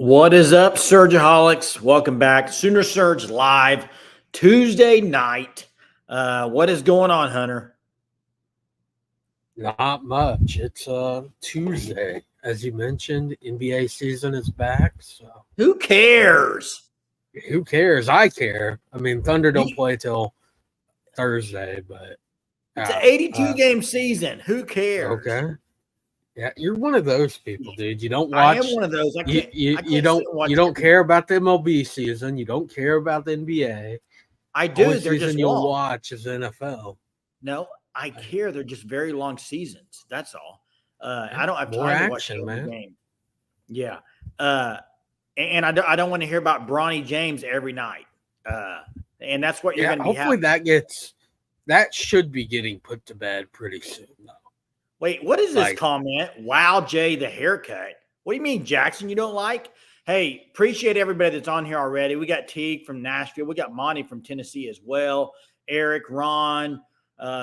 What is up, Surgeaholics? Welcome back. Sooner Surge live Tuesday night. What is going on, Hunter? Not much. It's Tuesday. As you mentioned, NBA season is back. So Who cares? who cares? I care. I mean, Thunder don't You- play till Thursday, but It's an 82 game season. Who cares? okay. Yeah, you're one of those people, dude. You don't I am watch. one of those. I You can't. you, I you can't don't sit and watch you don't every- care about the MLB season. You don't care about the NBA. I do. Only They're just season you'll long. watch is NFL. No, I care. They're just very long seasons. That's all. I don't have More time to watch action, every man. game. Yeah. And I don't want to hear about Bronny James every night. And that's what you're Yeah, going to be hopefully having. that should be getting put to bed pretty soon, though. Wait, what is this Like- comment? Wow, Jay, the haircut. What do you mean, Jackson? You don't like? Hey, appreciate everybody that's on here already. We got Teague from Nashville. We got Monty from Tennessee as well. Eric, Ron,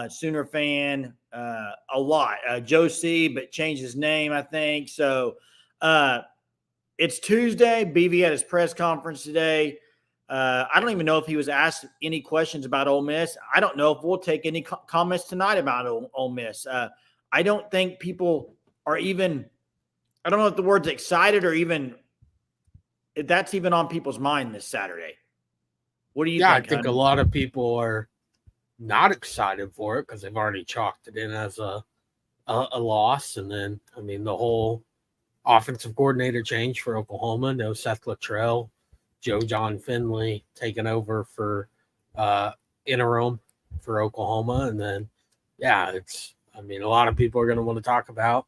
Sooner fan, a lot. Joe C, but changed his name, I think. So it's Tuesday. BV had his press conference today. I don't even know if he was asked any questions about Ole Miss. I don't know if we'll take any comments tonight about Ole Miss. I don't think people are even, I don't know if the word's excited or even, if that's even on people's mind this Saturday. What do you think? I think Hunter? a lot of people are not excited for it because they've already chalked it in as a loss. And then, I mean, the whole offensive coordinator change for Oklahoma. No Seth Luttrell, Joe John Finley taking over for interim for Oklahoma. And then, a lot of people are going to want to talk about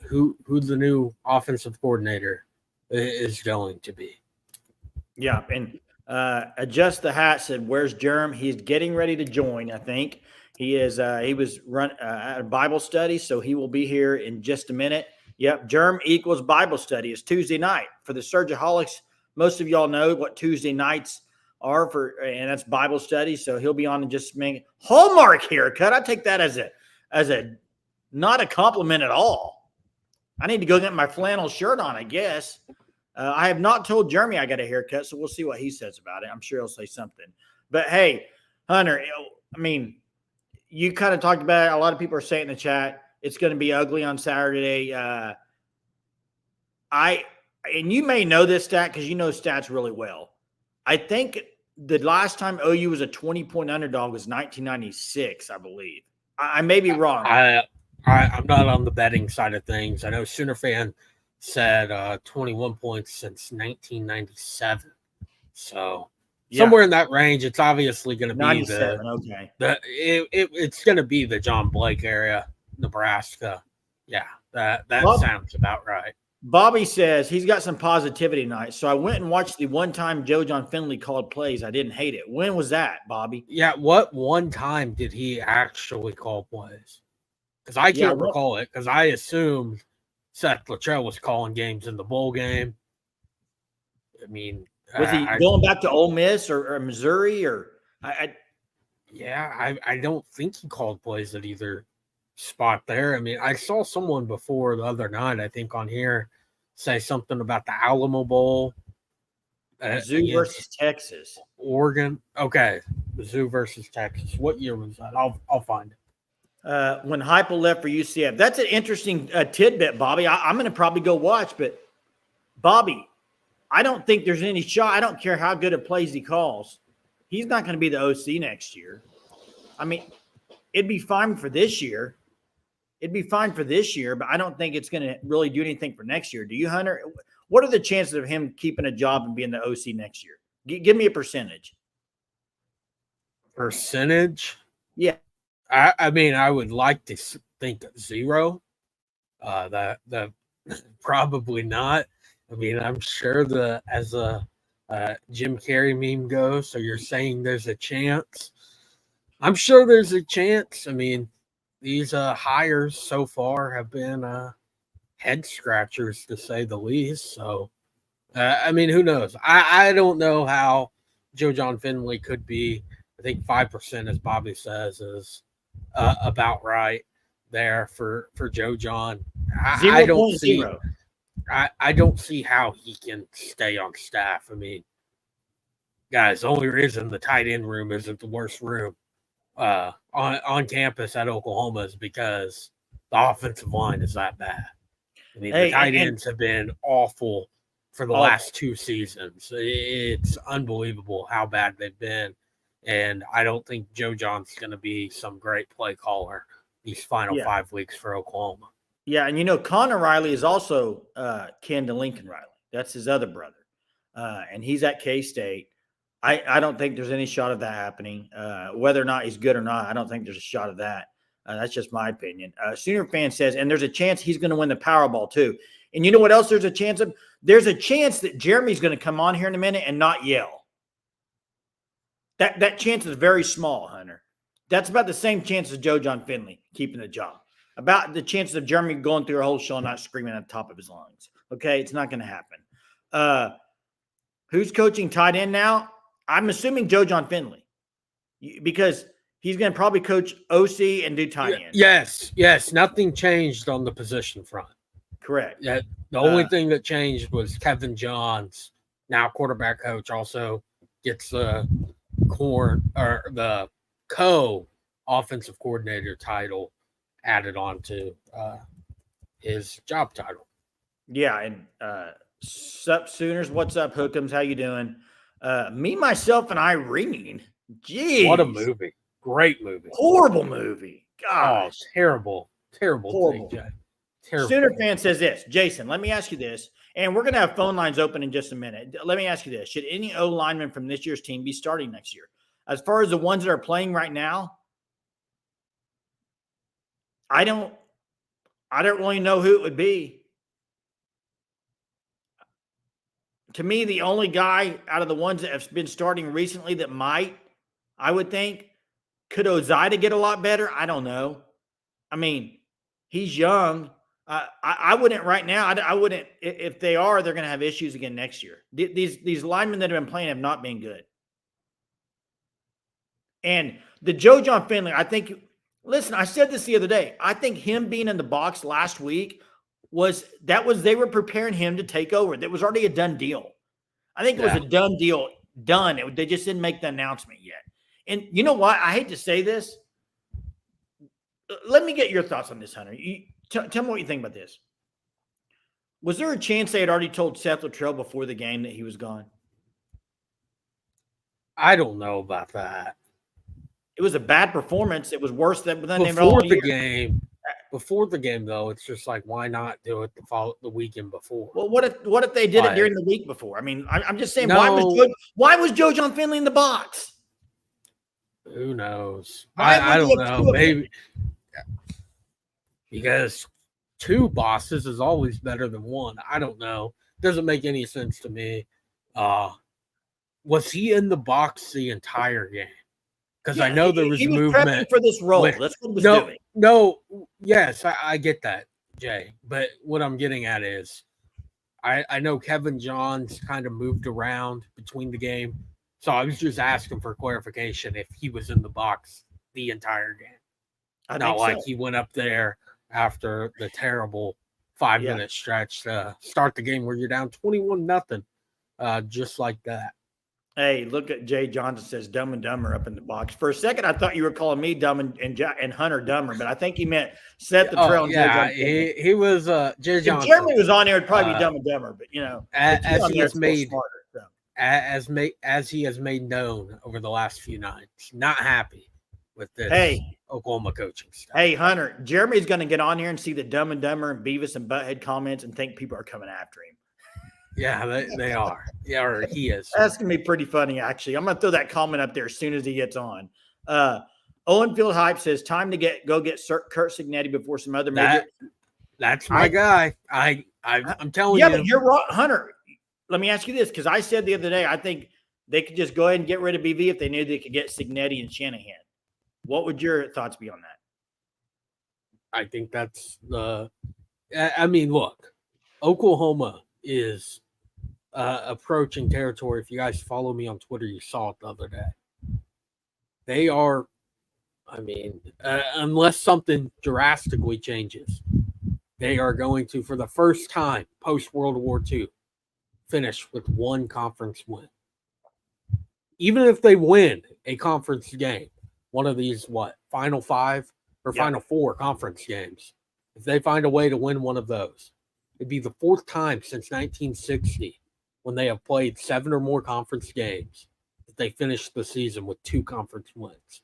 who the new offensive coordinator is going to be. Yeah, and Adjust the Hat said, "Where's Jerem? He's getting ready to join. I think he is. He was at a Bible study, so he will be here in just a minute. Yep, Jerem equals Bible study. It's Tuesday night for the Surgeaholics. Most of y'all know what Tuesday nights are for, and that's Bible study. So he'll be on in just a minute. Hallmark haircut. I take that as a not a compliment at all. I need to go get my flannel shirt on, I guess." I have not told Jeremy I got a haircut, so we'll see what he says about it. I'm sure he'll say something. But hey, Hunter, I mean, you kind of talked about it. A lot of people are saying in the chat it's going to be ugly on Saturday. And you may know this stat because you know stats really well. I think the last time OU was a 20-point underdog was 1996, I believe. I may be wrong. I'm not on the betting side of things. I know Sooner fan said 21 points since 1997. So somewhere in that range, it's obviously going to be 97, it's going to be the John Blake area, Nebraska. Yeah, that sounds about right. Bobby says he's got some positivity tonight. So I went and watched the one time Joe John Finley called plays. I didn't hate it. When was that, Bobby? Yeah, what one time did he actually call plays? Because I can't recall it, because I assumed Seth Luttrell was calling games in the bowl game. I mean, was he going back to Ole Miss or Missouri or? I don't think he called plays at either spot there. I mean, I saw someone before the other night, I think on here, say something about the Alamo Bowl. Mizzou versus Texas. Oregon. Okay, Mizzou versus Texas. What year was that? I'll find it. When Heupel left for UCF. That's an interesting tidbit, Bobby. I'm going to probably go watch, but Bobby, I don't think there's any shot. I don't care how good of plays he calls. He's not going to be the OC next year. I mean, it'd be fine for this year. But I don't think it's going to really do anything for next year. Do you, Hunter? What are the chances of him keeping a job and being the OC next year? Give me a percentage. Percentage? Yeah. I mean, I would like to think 0. That probably not. I mean, I'm sure as a Jim Carrey meme goes, so you're saying there's a chance. I'm sure there's a chance. I mean, these hires so far have been head scratchers to say the least. So, I mean, who knows? I don't know how Joe John Finley could be. I think 5%, as Bobby says, is about right there for Joe John. I don't see. I don't see how he can stay on staff. I mean, guys, the only reason the tight end room isn't the worst room on campus at Oklahoma is because the offensive line is that bad. I mean, the Hey, tight and ends have been awful for the awful. last 2 seasons. It's unbelievable how bad they've been. And I don't think Joe John's going to be some great play caller these final Yeah. 5 weeks for Oklahoma. Yeah, and Connor Riley is also kin to Lincoln Riley. That's his other brother, and he's at K-State. I don't think there's any shot of that happening. Whether or not he's good or not, I don't think there's a shot of that. That's just my opinion. Sooner fan says, and there's a chance he's going to win the Powerball too. And you know what else there's a chance of? There's a chance that Jeremy's going to come on here in a minute and not yell. That chance is very small, Hunter. That's about the same chance as Joe John Finley keeping the job. About the chances of Jeremy going through a whole show and not screaming at the top of his lungs. Okay, it's not going to happen. Who's coaching tight end now? I'm assuming Joe John Finley, because he's going to probably coach OC and do tight end. Yes. Nothing changed on the position front. Correct. Yeah, the only thing that changed was Kevin Johns, now quarterback coach, also gets the co-offensive coordinator title added on to his job title. Yeah, and sup Sooners, what's up, Hookums? How you doing? Me, Myself, and Irene. Jeez. What a movie. Great movie. Horrible movie. Gosh. Oh, terrible Horrible. thing, Jay. Terrible. Sooner fan says this. Jason, let me ask you this, and we're going to have phone lines open in just a minute. Let me ask you this. Should any O lineman from this year's team be starting next year? As far as the ones that are playing right now, I don't really know who it would be. To me, the only guy out of the ones that have been starting recently that might, I would think, could Ozida get a lot better? I don't know. I mean, he's young. I wouldn't right now. I wouldn't. If they are, they're going to have issues again next year. These linemen that have been playing have not been good. And the Joe John Finley, I think. Listen, I said this the other day. I think him being in the box last week they were preparing him to take over. That was already a done deal. I think it was a done deal. Done. They just didn't make the announcement yet. And you know what? I hate to say this. Let me get your thoughts on this, Hunter. Tell me what you think about this. Was there a chance they had already told Seth Luttrell before the game that he was gone? I don't know about that. It was a bad performance. It was worse than before the game. Before the game, though, it's just like, why not do it the weekend before? Well, what if they did it during the week before? I mean, I'm just saying, why was Joe John Finley in the box? Who knows? I don't know. Maybe because 2 bosses is always better than 1. I don't know. Doesn't make any sense to me. Was he in the box the entire game? Because I know there was movement prepping for this role. That's what he was doing. No, yes, I get that, Jay. But what I'm getting at is, I know Kevin Johns kind of moved around between the game, so I was just asking for clarification if he was in the box the entire game. Not like he went up there after the terrible 5-minute stretch to start the game where you're down 21-0, just like that. Hey, look at Jay Johnson says Dumb and Dumber up in the box. For a second, I thought you were calling me Dumb and Hunter Dumber, but I think he meant Seth Luttrell. Yeah, he was Jay Johnson. If Jeremy was on there, it'd probably be Dumb and Dumber, but as he has made as he has made known over the last few nights, not happy with this Oklahoma coaching staff. Hey, Hunter, Jeremy's going to get on here and see the Dumb and Dumber and Beavis and Butthead comments and think people are coming after him. Yeah, they are. Yeah, or he is. That's going to be pretty funny, actually. I'm going to throw that comment up there as soon as he gets on. Owen Field Hype says, time to go get Kurt Signetti before some other midget. That's my guy. I'm telling you. Yeah, but you're right, Hunter. Let me ask you this, because I said the other day, I think they could just go ahead and get rid of BV if they knew they could get Signetti and Shanahan. What would your thoughts be on that? I think that's I mean, look, Oklahoma is approaching territory. If you guys follow me on Twitter, you saw it the other day. They are, I mean, unless something drastically changes, they are going to, for the first time post World War II, finish with one conference win. Even if they win a conference game, one of these, Final 5 or Final 4 conference games, if they find a way to win one of those, it'd be the fourth time since 1960 when they have played 7 or more conference games that they finished the season with 2 conference wins.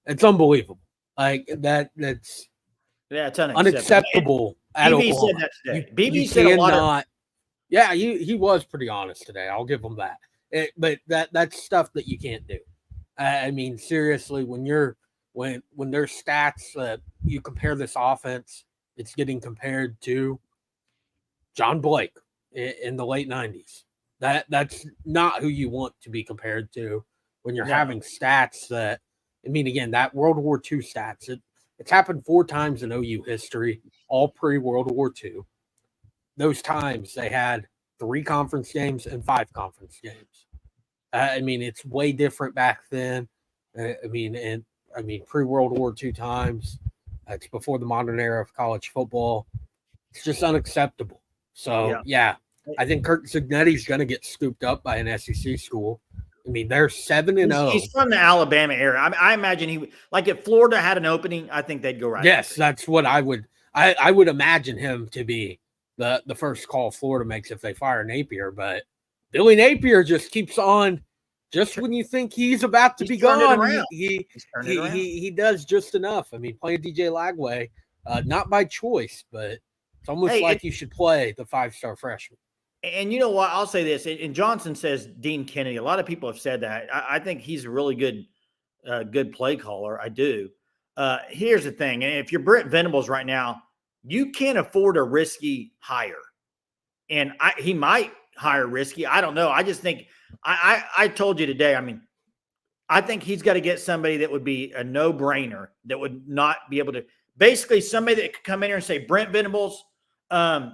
It's unbelievable. Like that's it's unacceptable at BB Oklahoma. said that today. BB said a lot of. Yeah, he was pretty honest today. I'll give him that. But that's stuff that you can't do. I mean, seriously, when there's stats, you compare this offense, it's getting compared to John Blake in the late 90s. That's not who you want to be compared to when you're having stats that, I mean, again, that World War II stats, it's happened 4 times in OU history, all pre-World War II. Those times they had 3 conference games and 5 conference games. I mean, it's way different back then. I mean, pre-World War II times. It's before the modern era of college football. It's just unacceptable. So, yeah I think Kirk Cignetti's going to get scooped up by an SEC school. I mean, they're 7-0. He's from the Alabama area. I imagine he, like, if Florida had an opening, I think they'd go right. Yes, that's what I would imagine him to be the first call Florida makes if they fire Napier. But Billy Napier just keeps on. Just when you think he's about to be gone, he does just enough. I mean, playing DJ Lagway, not by choice, but it's almost like you should play the 5-star freshman. And you know what? I'll say this. And Johnson says Dean Kennedy. A lot of people have said that. I think he's a really good play caller. I do. Here's the thing. If you're Brent Venables right now, you can't afford a risky hire. And he might hire risky. I don't know. I just think I told you today, I mean, I think he's got to get somebody that would be a no-brainer, that would not be able to, basically somebody that could come in here and say, Brent Venables, go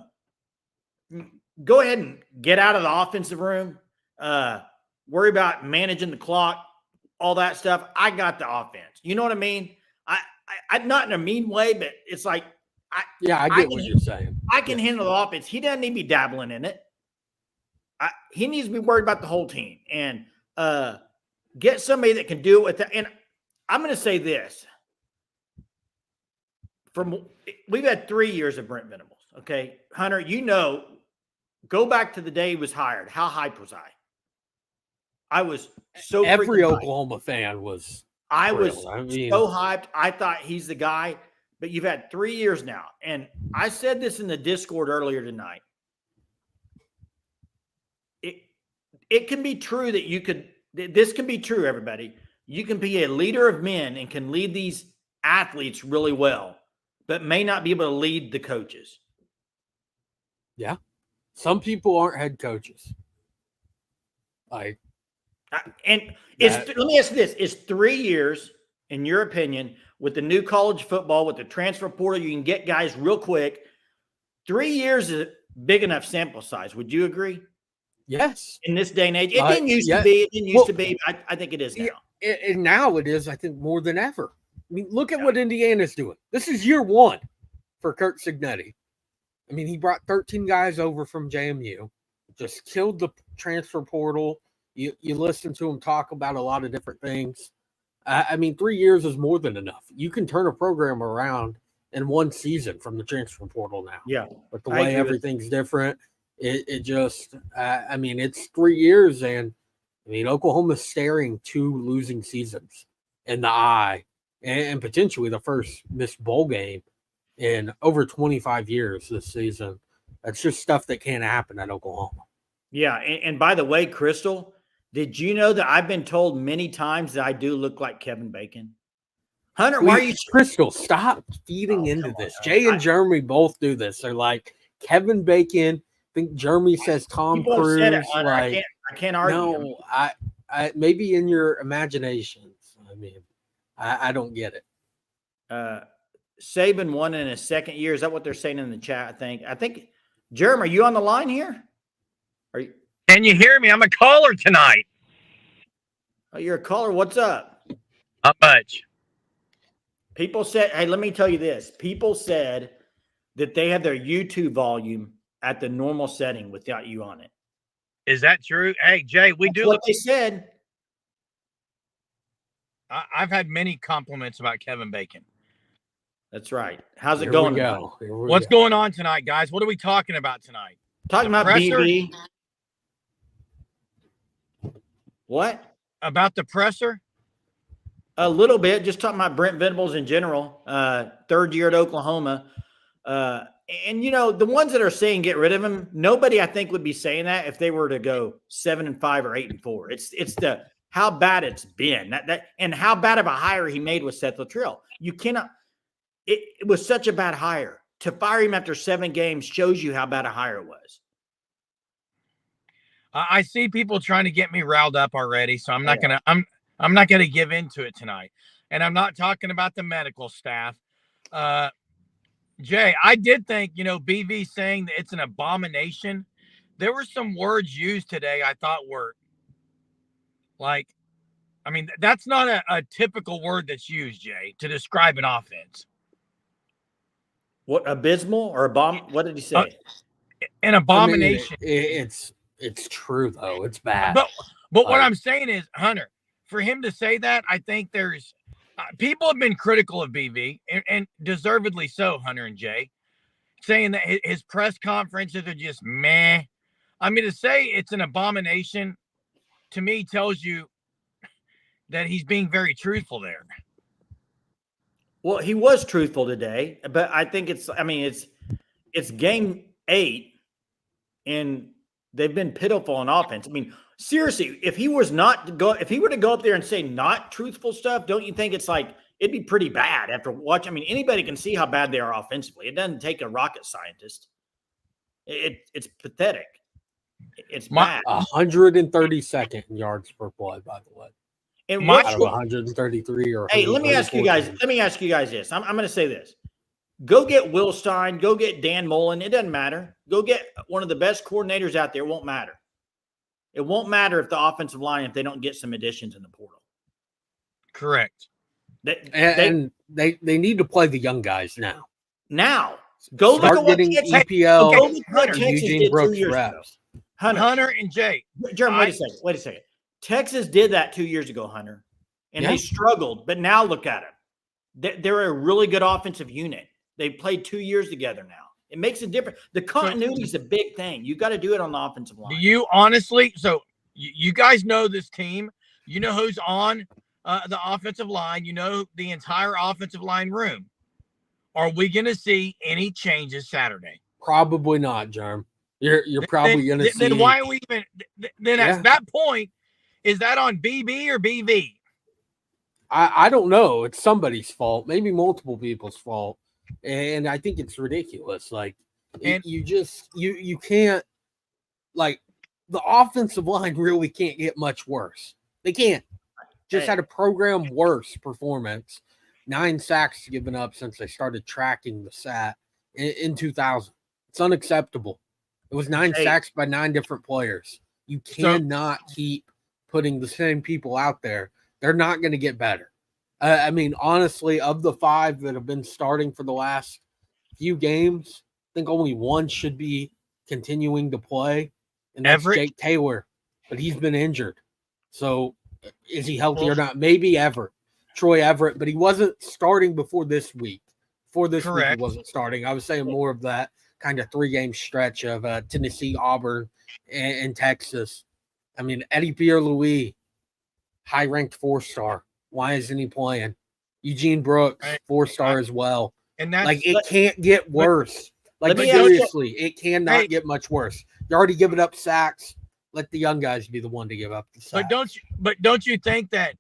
ahead and get out of the offensive room, worry about managing the clock, all that stuff. I got the offense. You know what I mean? I not in a mean way, but it's like, I get what you're saying. I can handle the offense. He doesn't need to be dabbling in it. He needs to be worried about the whole team and get somebody that can do it with that. And I'm going to say this. We've had 3 years of Brent Venables. Okay. Hunter, go back to the day he was hired. How hyped was I? I was so every Oklahoma fan was. I was so hyped. I thought he's the guy, but you've had 3 years now. And I said this in the Discord earlier tonight. It can be true that this can be true, everybody. You can be a leader of men and can lead these athletes really well, but may not be able to lead the coaches. Yeah. Some people aren't head coaches. Let me ask you this. Is 3 years, in your opinion, with the new college football, with the transfer portal, you can get guys real quick. 3 years is a big enough sample size. Would you agree? Yes. In this day and age. It didn't used to be. It didn't used to be. I think it is now. And now it is, I think, more than ever. I mean, look at what Indiana's doing. This is year 1 for Kirk Cignetti. I mean, he brought 13 guys over from JMU, just killed the transfer portal. You listen to him talk about a lot of different things. I mean, 3 years is more than enough. You can turn a program around in 1 season from the transfer portal now. Yeah. But the way everything's different, it just, I mean, it's 3 years, and I mean, Oklahoma's staring 2 losing seasons in the eye, and potentially the first missed bowl game in over 25 years this season. That's just stuff that can't happen at Oklahoma. Yeah. And by the way, Crystal, did you know that I've been told many times that I do look like Kevin Bacon? Hunter, why are you... Crystal, stop feeding into this. Jay and Jeremy both do this. They're like, Kevin Bacon. I think Jeremy says Tom Cruise. Said it, I can't argue. No, I maybe in your imaginations. I mean, I don't get it. Saban won in his second year. Is that what they're saying in the chat? I think Jeremy, are you on the line here? Are you? Can you hear me? I'm a caller tonight. Oh, you're a caller. What's up? Not much. People said, hey, let me tell you this. People said that they have their YouTube volume at the normal setting without you on it. Is that true? Hey, Jay, we That's do what look. they said. I've had many compliments about Kevin Bacon. That's right. How's it Here going? we go. Here we What's go. going on tonight, guys? What are we talking about tonight? Talking The about presser? BB. What? About the presser? A little bit. Just talking about Brent Venables in general. Third year at Oklahoma. And you know, the ones that are saying get rid of him, nobody I think would be saying that if they were to go 7-5 or 8-4. It's the how bad it's been that and how bad of a hire he made with Seth Luttrell. You cannot. It was such a bad hire. To fire him after 7 games shows you how bad a hire it was. I see people trying to get me riled up already, so I'm not gonna give into it tonight. And I'm not talking about the medical staff. Jay, I did think, BV saying that it's an abomination. There were some words used today I thought were like, I mean, that's not a typical word that's used, Jay, to describe an offense. What, abysmal or a bomb? What did he say? An abomination. I mean, it's true though. It's bad. But what I'm saying is, Hunter, for him to say that, I think there's people have been critical of BV and deservedly so, Hunter and Jay, saying that his press conferences are just meh. I mean, to say it's an abomination to me tells you that he's being very truthful there. Well, he was truthful today, but I think it's game 8 and they've been pitiful on offense. I mean, seriously, if he were to go up there and say not truthful stuff, don't you think it's like it'd be pretty bad after watching? I mean, anybody can see how bad they are offensively. It doesn't take a rocket scientist. It's pathetic. It's bad. 132nd in yards per play, by the way. And out of 133 or hey, let me ask you guys this. I'm going to say this. Go get Will Stein. Go get Dan Mullen. It doesn't matter. Go get one of the best coordinators out there. It won't matter. It won't matter if the offensive line, if they don't get some additions in the portal. Correct. They need to play the young guys now. Go start look at getting what EPL go look what Texas Eugene did Brooks 2 years reps. ago. Hunter and Jay. Jeremy, wait a second. Texas did that 2 years ago, Hunter, and they struggled. But now look at them. They're a really good offensive unit. They played 2 years together now. It makes a difference. The continuity is a big thing. You got to do it on the offensive line. Do you honestly? So you guys know this team. You know who's on the offensive line. You know the entire offensive line room. Are we going to see any changes Saturday? Probably not, Jerm. You're probably going to see. Then why are we even? Then at that point, is that on BB or BV? I don't know. It's somebody's fault. Maybe multiple people's fault. And I think it's ridiculous. Like, you can't, like, the offensive line really can't get much worse. They can't. Just had a program worse performance. 9 sacks given up since they started tracking the SAT in 2000. It's unacceptable. It was 9 sacks by 9 different players. You cannot keep putting the same people out there. They're not going to get better. I mean, honestly, of the 5 that have been starting for the last few games, I think only one should be continuing to play, and that's Jake Taylor. But he's been injured. So is he healthy or not? Maybe Troy Everett, but he wasn't starting before this week. Before this week, he wasn't starting. I was saying more of that kind of 3-game stretch of Tennessee, Auburn, and Texas. I mean, Eddie Pierre-Louis, high-ranked 4-star. Why isn't he playing? Eugene Brooks, 4-star as well. And that's like, it can't get worse. Like, seriously, it cannot get much worse. You're already giving up sacks. Let the young guys be the one to give up the sacks. But don't you think that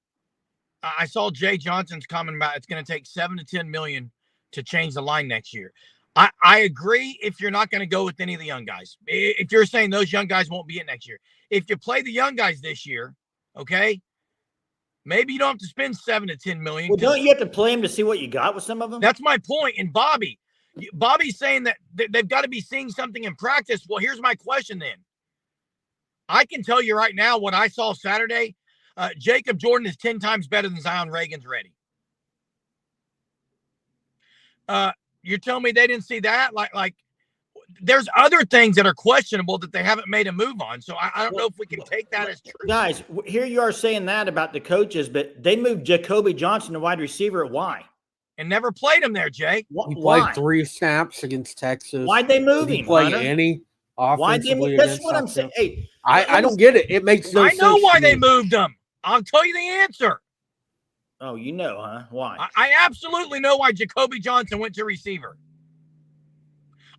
I saw Jay Johnson's comment about it's going to take $7 to $10 million to change the line next year? I agree if you're not going to go with any of the young guys. If you're saying those young guys won't be it next year. If you play the young guys this year, okay, maybe you don't have to spend $7 to $10 million. Well, don't you have to play them to see what you got with some of them? That's my point. And Bobby's saying that they've got to be seeing something in practice. Well, here's my question then. I can tell you right now what I saw Saturday. Jacob Jordan is 10 times better than Zion Reagan's ready. You're telling me they didn't see that? Like there's other things that are questionable that they haven't made a move on. So I don't know if we can take that as true. Guys, here you are saying that about the coaches, but they moved Jacoby Johnson to wide receiver. Why? And never played him there, Jay. He Why? played 3 snaps against Texas. Why'd they move Did he him? play Hunter? any Why'd they offensively move? That's against what I'm South saying. Carolina? Hey, I don't get it. It makes no I sense. know why to they me. moved him. I'll tell you the answer. oh, you know, huh? Why? I absolutely know why Jacoby Johnson went to receiver.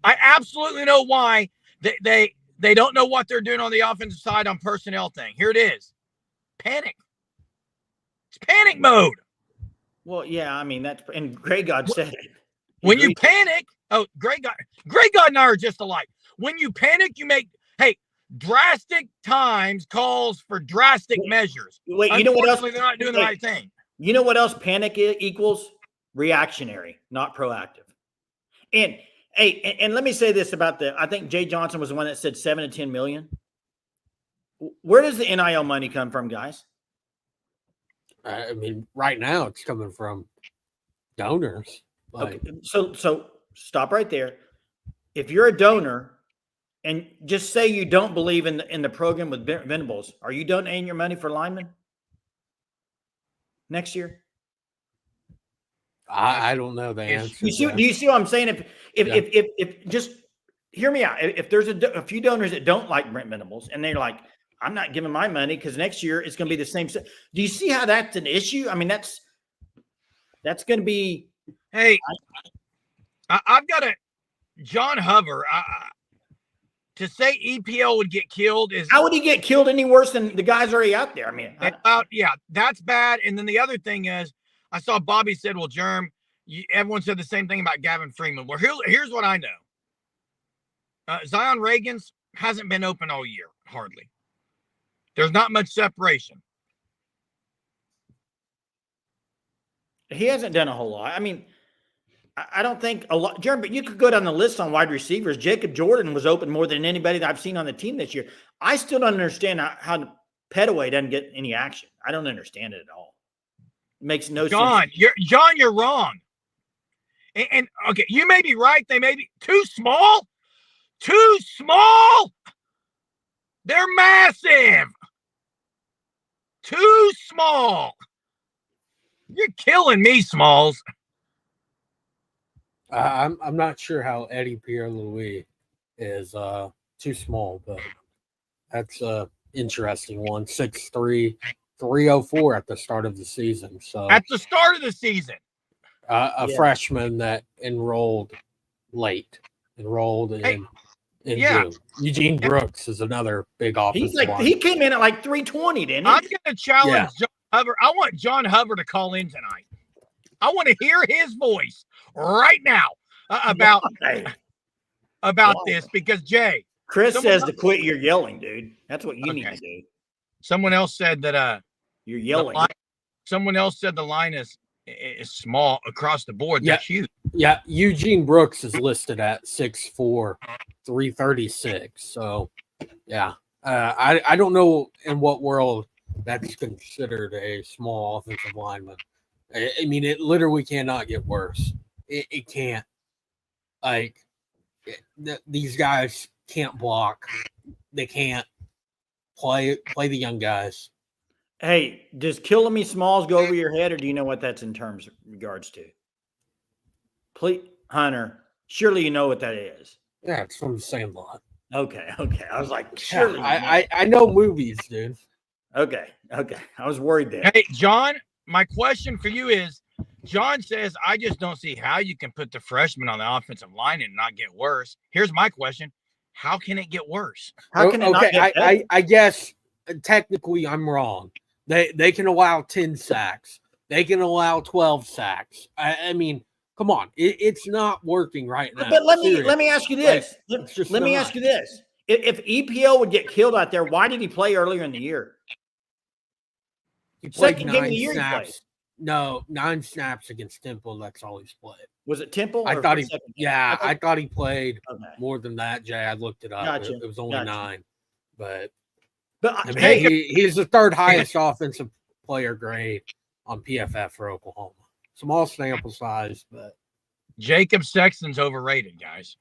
I absolutely know why they don't know what they're doing on the offensive side on personnel thing. Here it is. Panic. It's panic mode. Well, yeah, I mean that's and Greg God said it. When you panic, Greg God and I are just alike. When you panic, you make drastic times calls for drastic measures. Wait, you know what else? They're not doing the right thing. You know what else panic equals? Reactionary, not proactive. And hey, and let me say this about I think Jay Johnson was the one that said 7 to 10 million. Where does the NIL money come from, guys? I mean, right now it's coming from donors. Like, Okay, so stop right there. If you're a donor and just say you don't believe in the program with Brent Venables, are you donating your money for linemen next year? I don't know the answer. Do you see what I'm saying? If just hear me out. If there's a few donors that don't like Brent Venables and they're like, I'm not giving my money because next year it's going to be the same. Do you see how that's an issue? I mean, that's going to be. Hey, I've got a John Hover. To say EPL would get killed is How would he get killed any worse than the guys already out there? I mean, yeah, that's bad. And then the other thing is, I saw Bobby said, "Well, Germ, everyone said the same thing about Gavin Freeman." Well, here's what I know. Zion Reagan's hasn't been open all year, hardly. There's not much separation. he hasn't done a whole lot. I mean, I don't think a lot, Jeremy, but you could go down the list on wide receivers. Jacob Jordan was open more than anybody that I've seen on the team this year. I still don't understand how Petaway doesn't get any action. I don't understand it at all. It makes no sense. You're wrong. And okay, you may be right. They may be too small. Too small. They're massive. Too small. You're killing me, Smalls. I'm not sure how Eddie Pierre-Louis is too small, but that's a interesting one. 6'3", 304 at the start of the season. So at the start of the season, freshman that enrolled in June. Eugene Brooks is another big offensive line. He came in at like 320, didn't he? I'm going to challenge John Hover. I want John Hover to call in tonight. I want to hear his voice right now about this because Jay. Chris says to quit your yelling, dude. That's what you need to do. Someone else said that you're yelling. Someone else said the line is small across the board. That's huge. Yeah, Eugene Brooks is listed at 6'4", 336. So, yeah, I don't know in what world that's considered a small offensive lineman. I mean, it literally cannot get worse. It can't. Like, these guys can't block. They can't play the young guys. Hey, does killing me Smalls go over your head, or do you know what that's in terms of regards to? Please, Hunter, surely you know what that is. Yeah, it's from the Sandlot. Okay. I was like, surely. I know movies, dude. Okay. I was worried there. Hey, John, my question for you is, John says, I just don't see how you can put the freshman on the offensive line and not get worse. Here's my question. How can it get worse? How can it not get better? I guess technically I'm wrong. They can allow 10 sacks. They can allow 12 sacks. I mean, come on. It's not working right now. But let me ask you this. Let me ask you this. If EPO would get killed out there, why did he play earlier in the year? He played Second game of the year snaps. he played. No, 9 snaps against Temple. That's all he's played. Was it Temple? I thought he played more than that, Jay. I looked it up. Gotcha. It was only 9. But I mean, hey, he's the third highest offensive player grade on PFF for Oklahoma. Small sample size, but Jacob Sexton's overrated, guys.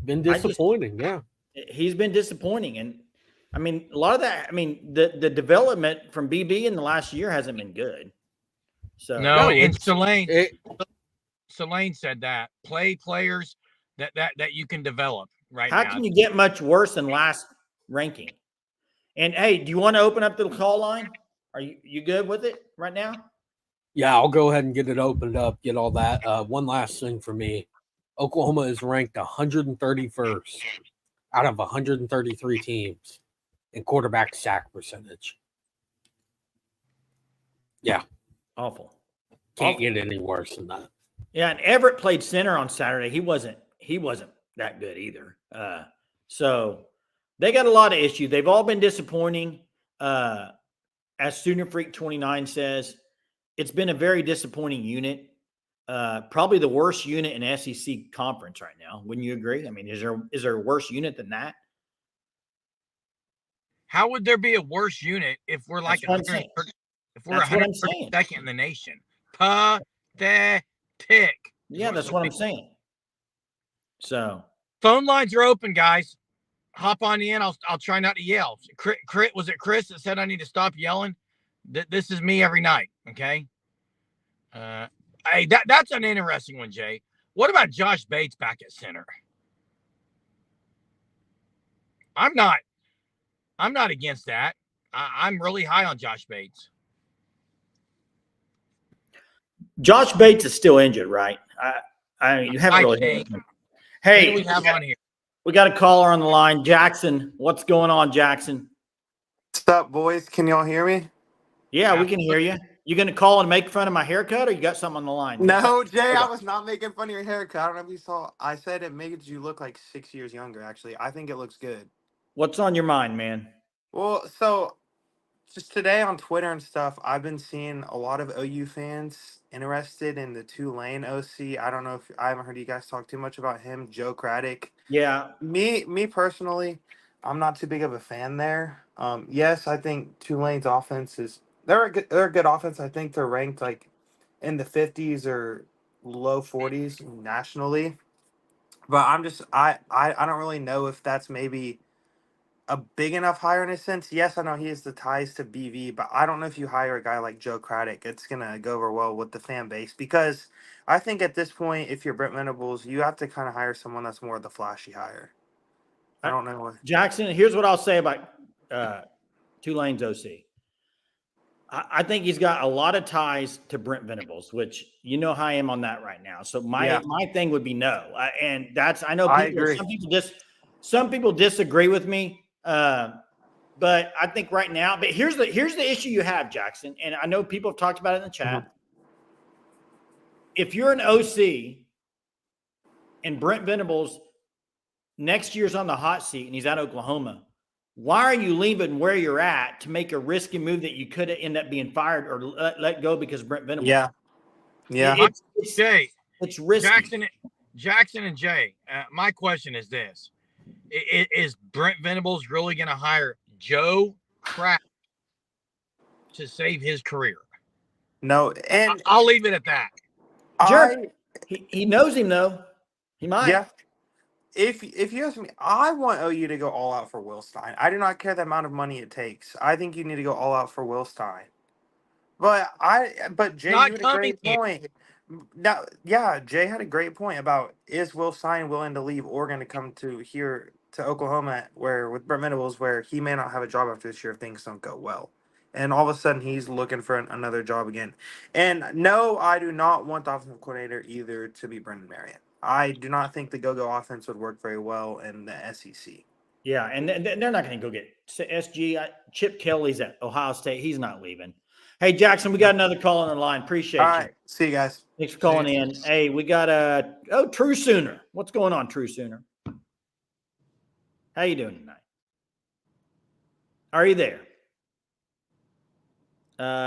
Been disappointing, yeah. He's been disappointing. And I mean, a lot of that, I mean, the development from BB in the last year hasn't been good. So No, and Selene said that. Play players that you can develop right now. How can you get much worse than last ranking? And hey, do you want to open up the call line? Are you good with it right now? Yeah, I'll go ahead and get it opened up, get all that. One last thing for me. Oklahoma is ranked 131st out of 133 teams in quarterback sack percentage. Yeah. Awful. Can't get any worse than that. Yeah, and Everett played center on Saturday. He wasn't that good either. So they got a lot of issues. They've all been disappointing. As Student Freak 29 says, it's been a very disappointing unit. Probably the worst unit in SEC conference right now. Wouldn't you agree? I mean, is there a worse unit than that? How would there be a worse unit if we're like 130, if we're 132nd in the nation? Pathetic. Yeah, that's what I'm saying. So phone lines are open, guys. Hop on in. I'll try not to yell. Was it Chris that said I need to stop yelling? This is me every night. Okay. Hey, that's an interesting one, Jay. What about Josh Bates back at center? I'm not against that. I'm really high on Josh Bates. Josh Bates is still injured, right? You haven't really heard him. Hey, who do we have on here? We got a caller on the line. Jackson, what's going on, Jackson? What's up, boys? Can y'all hear me? Yeah, we can hear you. You going to call and make fun of my haircut, or you got something on the line? No, Jay, I was not making fun of your haircut. I don't know if you saw. I said it makes you look like 6 years younger, actually. I think it looks good. What's on your mind, man? Well, so just today on Twitter and stuff, I've been seeing a lot of OU fans interested in the Tulane OC. I don't know if I haven't heard you guys talk too much about him, Joe Craddock. Yeah. Me personally, I'm not too big of a fan there. Yes, I think Tulane's offense is they're a good offense. I think they're ranked like in the 50s or low 40s nationally. But I don't really know if that's maybe a big enough hire in a sense. Yes, I know he has the ties to BV, but I don't know if you hire a guy like Joe Craddock, it's gonna go over well with the fan base, because I think at this point, if you're Brent Venables, you have to kind of hire someone that's more of the flashy hire. I don't know what Jackson. Here's what I'll say about Tulane's OC. I think he's got a lot of ties to Brent Venables, which you know how I am on that right now. So my thing would be no, and that's I know people, I agree. Some people disagree with me, but I think right now. But here's the issue you have, Jackson, and I know people have talked about it in the chat. Mm-hmm. If you're an OC and Brent Venables next year's on the hot seat and he's at Oklahoma, why are you leaving where you're at to make a risky move that you could end up being fired or let go because Brent Venables? Yeah. Jay, it's risky. Jackson and Jay, my question is this. Is Brent Venables really going to hire Joe Craddock to save his career? No, and I'll leave it at that. He knows him, though. He might. Yeah. If you ask me, I want OU to go all out for Will Stein. I do not care the amount of money it takes. I think you need to go all out for Will Stein. But Jay, you had a great point. Now, yeah, Jay had a great point about, is Will Stein willing to leave Oregon to come to here to Oklahoma, where with Brent Venables, where he may not have a job after this year if things don't go well. And all of a sudden, he's looking for another job again. And no, I do not want the offensive coordinator either to be Brendan Marion. I do not think the go-go offense would work very well in the SEC. Yeah, and they're not going to go get SG. Chip Kelly's at Ohio State. He's not leaving. Hey, Jackson, we got another call on the line. Appreciate you. All right. See you guys. Thanks for calling in. Hey, we got True Sooner. What's going on, True Sooner? How you doing tonight? Are you there?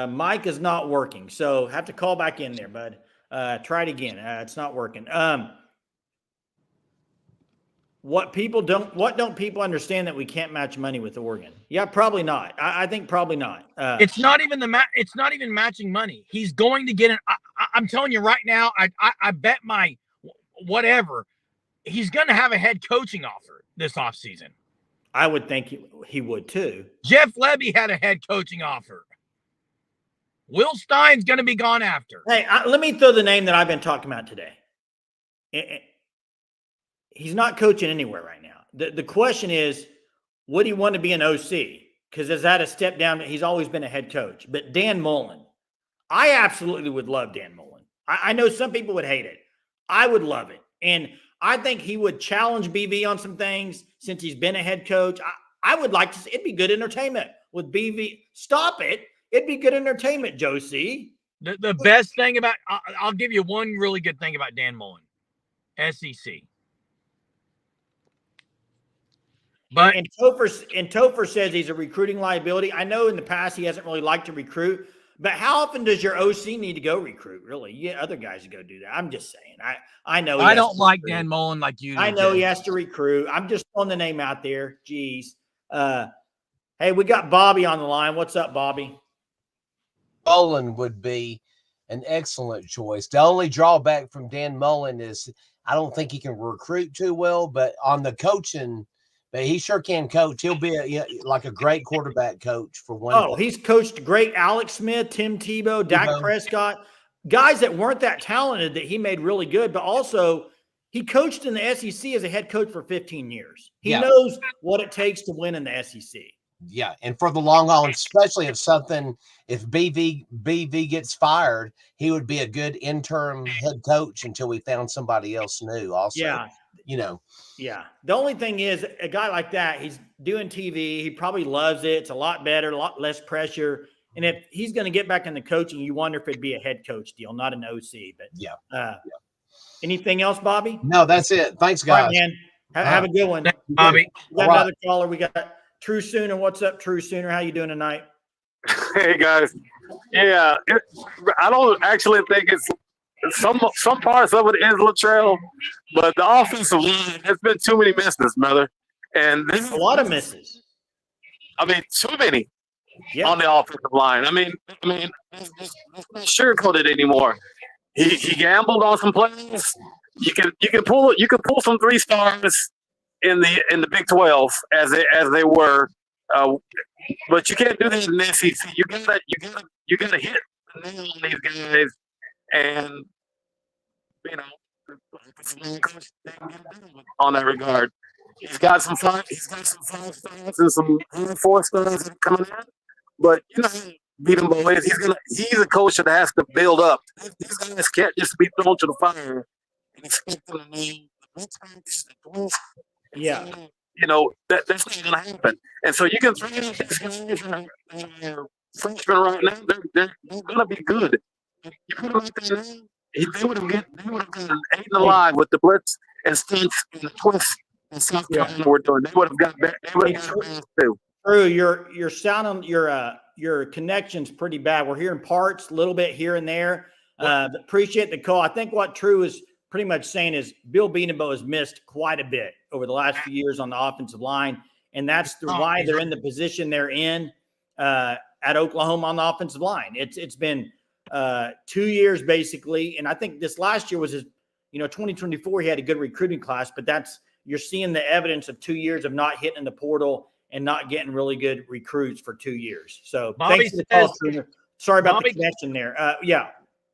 Mike is not working, so have to call back in there, bud. Try it again. It's not working. What don't people understand that we can't match money with Oregon? Yeah, probably not. I think probably not. It's not even it's not even matching money. He's going to get I'm telling you right now, I bet my whatever he's going to have a head coaching offer this offseason. I would think he would too. Jeff Levy had a head coaching offer. Will Stein's going to be gone after. Hey, let me throw the name that I've been talking about today. He's not coaching anywhere right now. The question is, would he want to be an OC? Because is that a step down? He's always been a head coach. But Dan Mullen, I absolutely would love Dan Mullen. I know some people would hate it. I would love it. And I think he would challenge BV on some things since he's been a head coach. I would like to see, it'd be good entertainment with BV. Stop it. It'd be good entertainment, Josie. The best thing about, I'll give you one really good thing about Dan Mullen. SEC. But and Topher says he's a recruiting liability. I know in the past he hasn't really liked to recruit, but how often does your OC need to go recruit? Really, yeah, other guys to go do that. I'm just saying. I know. I don't like Dan Mullen like you. I know he has to recruit. I'm just throwing the name out there. Jeez. Hey, we got Bobby on the line. What's up, Bobby? Mullen would be an excellent choice. The only drawback from Dan Mullen is I don't think he can recruit too well, but on the coaching. But he sure can coach. He'll be like a great quarterback coach for one. Oh, he's coached great Alex Smith, Tim Tebow, Dak Prescott, guys that weren't that talented that he made really good. But also, he coached in the SEC as a head coach for 15 years. He knows what it takes to win in the SEC. Yeah, and for the long haul, especially if BV gets fired, he would be a good interim head coach until we found somebody else new. Also, Yeah. The only thing is, a guy like that, he's doing TV. He probably loves it. It's a lot better, a lot less pressure. And if he's going to get back into coaching, you wonder if it'd be a head coach deal, not an OC. But anything else, Bobby? No, that's it. Thanks, guys. All right, man. Have a good one, Bobby. We got another caller. We got True Sooner. What's up, True Sooner? How you doing tonight? Hey guys. Yeah, I don't actually think it's some parts of it is Latrell, but the offensive line has been too many misses, brother. And this is a lot of misses. I mean, too many on the offensive line. I mean, let's not sugarcoat it anymore. He gambled on some plays. You can pull some 3-stars in the Big 12 as they were, but you can't do that in the SEC. You gotta hit the nail on these guys, and on that regard. He's got some 5 stars and some 4 stars coming in, but beat him both ways. He's a coach that has to build up. These guys can't just be thrown to the fire and expect them to name the next practice, the 12th. Yeah. That's not gonna happen. And so you can throw out these guys are freshmen right now. They're gonna be good. You put them out there now, they would have gotten 8 alive with the blitz and stunts and the twist and South Carolina were doing. They would have got back. They would have got back too. Drew, your sound on your connection's pretty bad. We're hearing parts, a little bit here and there. Appreciate the call. I think what Drew is pretty much saying is Bill Beanabo has missed quite a bit over the last few years on the offensive line, and that's why they're in the position they're in at Oklahoma on the offensive line. It's been 2 years basically, and I think this last year was his, 2024. He had a good recruiting class, but you're seeing the evidence of 2 years of not hitting the portal and not getting really good recruits for 2 years. So Bobby thanks for the call. Sorry about the connection there.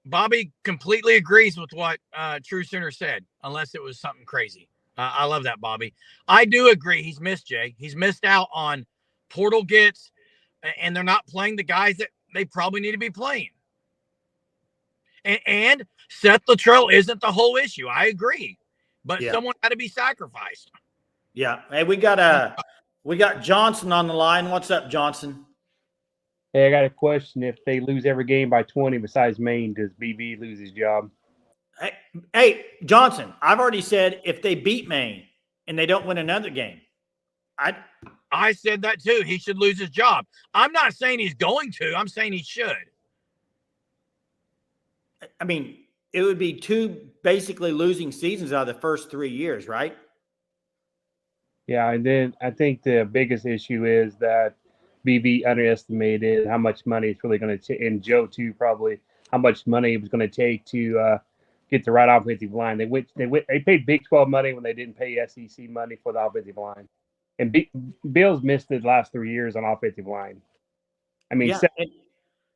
Bobby completely agrees with what True Sooner said, unless it was something crazy. I love that, Bobby. I do agree. He's missed, Jay. He's missed out on portal gets, and they're not playing the guys that they probably need to be playing. And Seth Latrell isn't the whole issue. I agree. But someone had to be sacrificed. Yeah. Hey, we got Johnson on the line. What's up, Johnson? Hey, I got a question. If they lose every game by 20 besides Maine, does BV lose his job? Hey, Johnson, I've already said if they beat Maine and they don't win another game, I said that too. He should lose his job. I'm not saying he's going to. I'm saying he should. I mean, it would be 2 basically losing seasons out of the first 3 years, right? Yeah, and then I think the biggest issue is that BV underestimated how much money it's really going to, and Joe too, probably how much money it was going to take to get the right offensive line. They paid Big 12 money when they didn't pay SEC money for the offensive line. And Bill's missed the last 3 years on offensive line. I mean,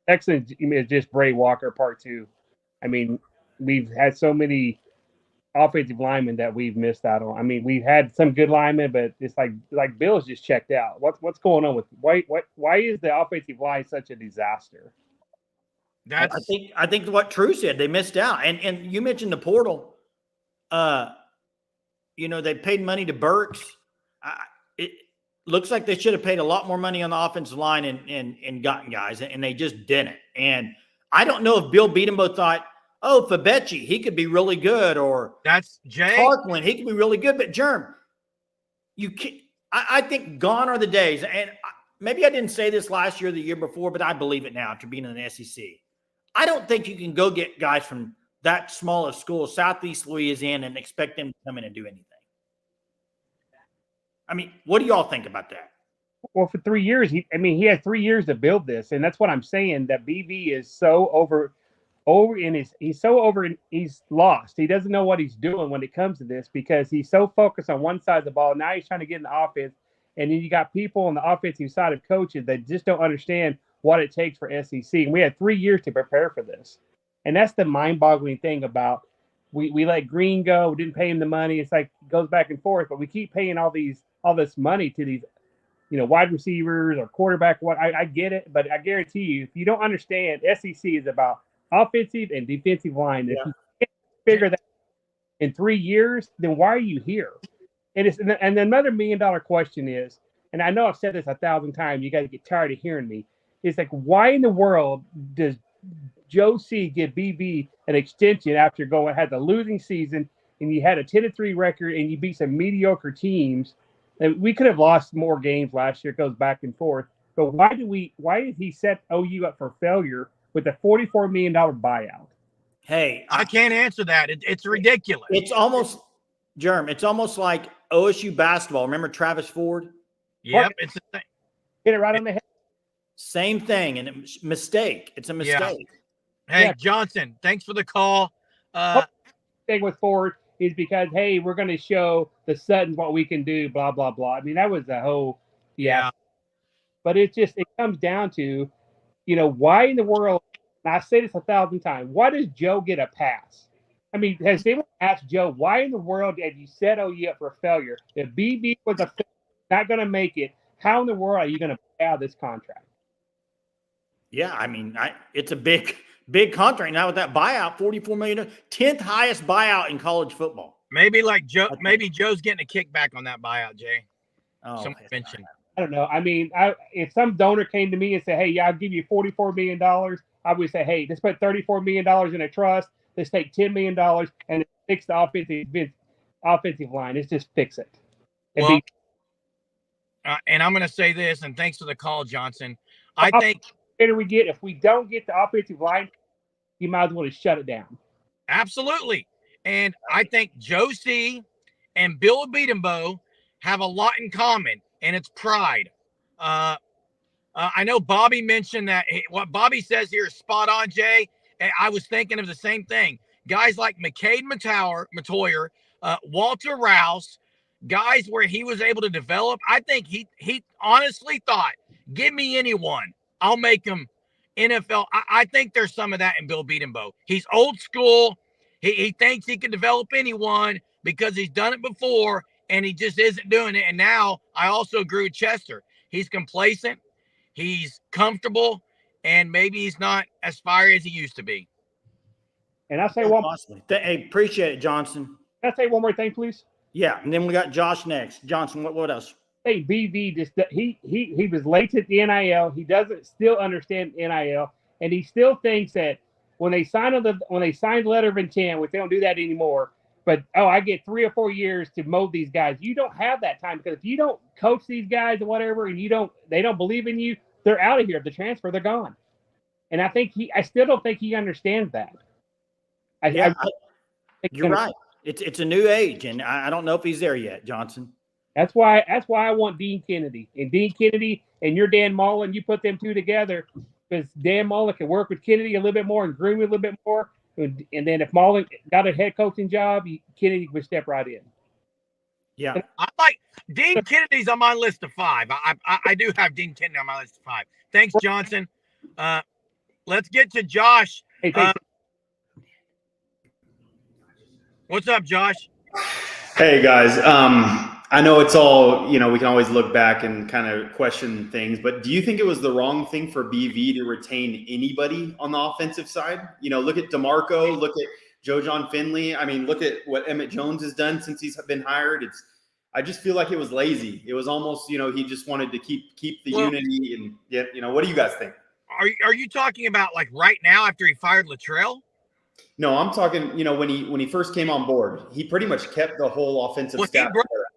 excellent is just Bray Walker part 2. I mean, we've had so many offensive linemen that we've missed out on. I mean, we've had some good linemen, but it's like Bill's just checked out. What's going on with why is the offensive line such a disaster? I think what True said, they missed out. And you mentioned the portal. They paid money to Burks. It looks like they should have paid a lot more money on the offensive line and gotten guys, and they just didn't. And I don't know if Bill Beatembo thought, oh, Fabechi, he could be really good, or that's Jay Parkland, he could be really good. But Germ, you can't. I think gone are the days, and maybe I didn't say this last year or the year before, but I believe it now after being in the SEC. I don't think you can go get guys from that small of school, Southeast Louisiana, and expect them to come in and do anything. I mean, what do y'all think about that? Well, for 3 years, he had 3 years to build this, and that's what I'm saying. That BV is so over he's so over and he's lost. He doesn't know what he's doing when it comes to this because he's so focused on one side of the ball. Now he's trying to get in the offense, and then you got people on the offensive side of coaches that just don't understand what it takes for SEC. And we had 3 years to prepare for this, and that's the mind-boggling thing about we let Green go. We didn't pay him the money. It's like it goes back and forth, but we keep paying all this money to these, wide receivers or quarterback. I get it, but I guarantee you, if you don't understand, SEC is about offensive and defensive line. If you can't figure that in 3 years, then why are you here? And another $1 million question is, and I know I've said this 1,000 times, you got to get tired of hearing me. It's like, why in the world does Joe C give BB an extension after had the losing season and you had a 10-3 record and you beat some mediocre teams? And we could have lost more games last year. It goes back and forth. But why did he set OU up for failure with a $44 million buyout? Hey, I can't answer that. It's ridiculous. It's almost, Germ, it's almost like OSU basketball. Remember Travis Ford? Yep, it's the thing. Hit it right on the head. Same thing, and mistake. It's a mistake. Yeah. Hey, Johnson, thanks for the call. Thing with Ford is because, hey, we're going to show the Suttons what we can do, blah, blah, blah. I mean, that was the whole, yeah. But it comes down to, why in the world, and I say this 1,000 times, why does Joe get a pass? I mean, has anyone asked Joe, why in the world have you set OU up for failure? If BB was not going to make it, how in the world are you going to pay out this contract? Yeah, I mean, it's a big contract now with that buyout, $44 million, 10th highest buyout in college football. Maybe maybe Joe's getting a kickback on that buyout, Jay. Someone mentioned. I don't know. I mean, if some donor came to me and said, hey, yeah, I'll give you $44 million, I would say, hey, let's put $34 million in a trust. Let's take $10 million and fix the offensive line. Let's just fix it. And I'm going to say this, and thanks for the call, Johnson. I think better we get, if we don't get the offensive line, you might as well just shut it down. Absolutely. And I think Joe C and Bill Beatembo have a lot in common, and it's pride. I know Bobby mentioned that what Bobby says here is spot on, Jay. And I was thinking of the same thing. Guys like McCade Matoyer, Walter Rouse, guys where he was able to develop. I think he honestly thought, give me anyone, I'll make him NFL. I think there's some of that in Bill Beatembo. He's old school. He thinks he can develop anyone because he's done it before, and he just isn't doing it. And now I also agree with Chester. He's complacent. He's comfortable, and maybe he's not as fiery as he used to be. And I say hey, appreciate it, Johnson. Can I say one more thing, please? Yeah, and then we got Josh next. Johnson, what else? Hey, BV he was late to the NIL. He doesn't still understand NIL, and he still thinks that when they sign the letter of intent, which they don't do that anymore. But I get 3 or 4 years to mold these guys. You don't have that time, because if you don't coach these guys or whatever, and they don't believe in you, they're out of here. If the transfer, they're gone. And I still don't think he understands that. You're right. It's a new age, and I don't know if he's there yet, Johnson. That's why I want Dean Kennedy. And Dean Kennedy and your Dan Mullen, you put them two together, because Dan Mullen can work with Kennedy a little bit more and groom a little bit more. And then if Mullen got a head coaching job, Kennedy would step right in. Yeah. I like Dean Kennedy's on my list of 5. I do have Dean Kennedy on my list of 5. Thanks, Johnson. Let's get to Josh. Hey, thanks. What's up, Josh? Hey guys, I know it's all, we can always look back and kind of question things, but do you think it was the wrong thing for BV to retain anybody on the offensive side? Look at DeMarco, look at Joe John Finley. I mean, look at what Emmett Jones has done since he's been hired. I just feel like it was lazy. It was almost, he just wanted to keep the unity. And what do you guys think? Are you talking about like right now after he fired Luttrell? No, I'm talking, when he first came on board, he pretty much kept the whole offensive staff.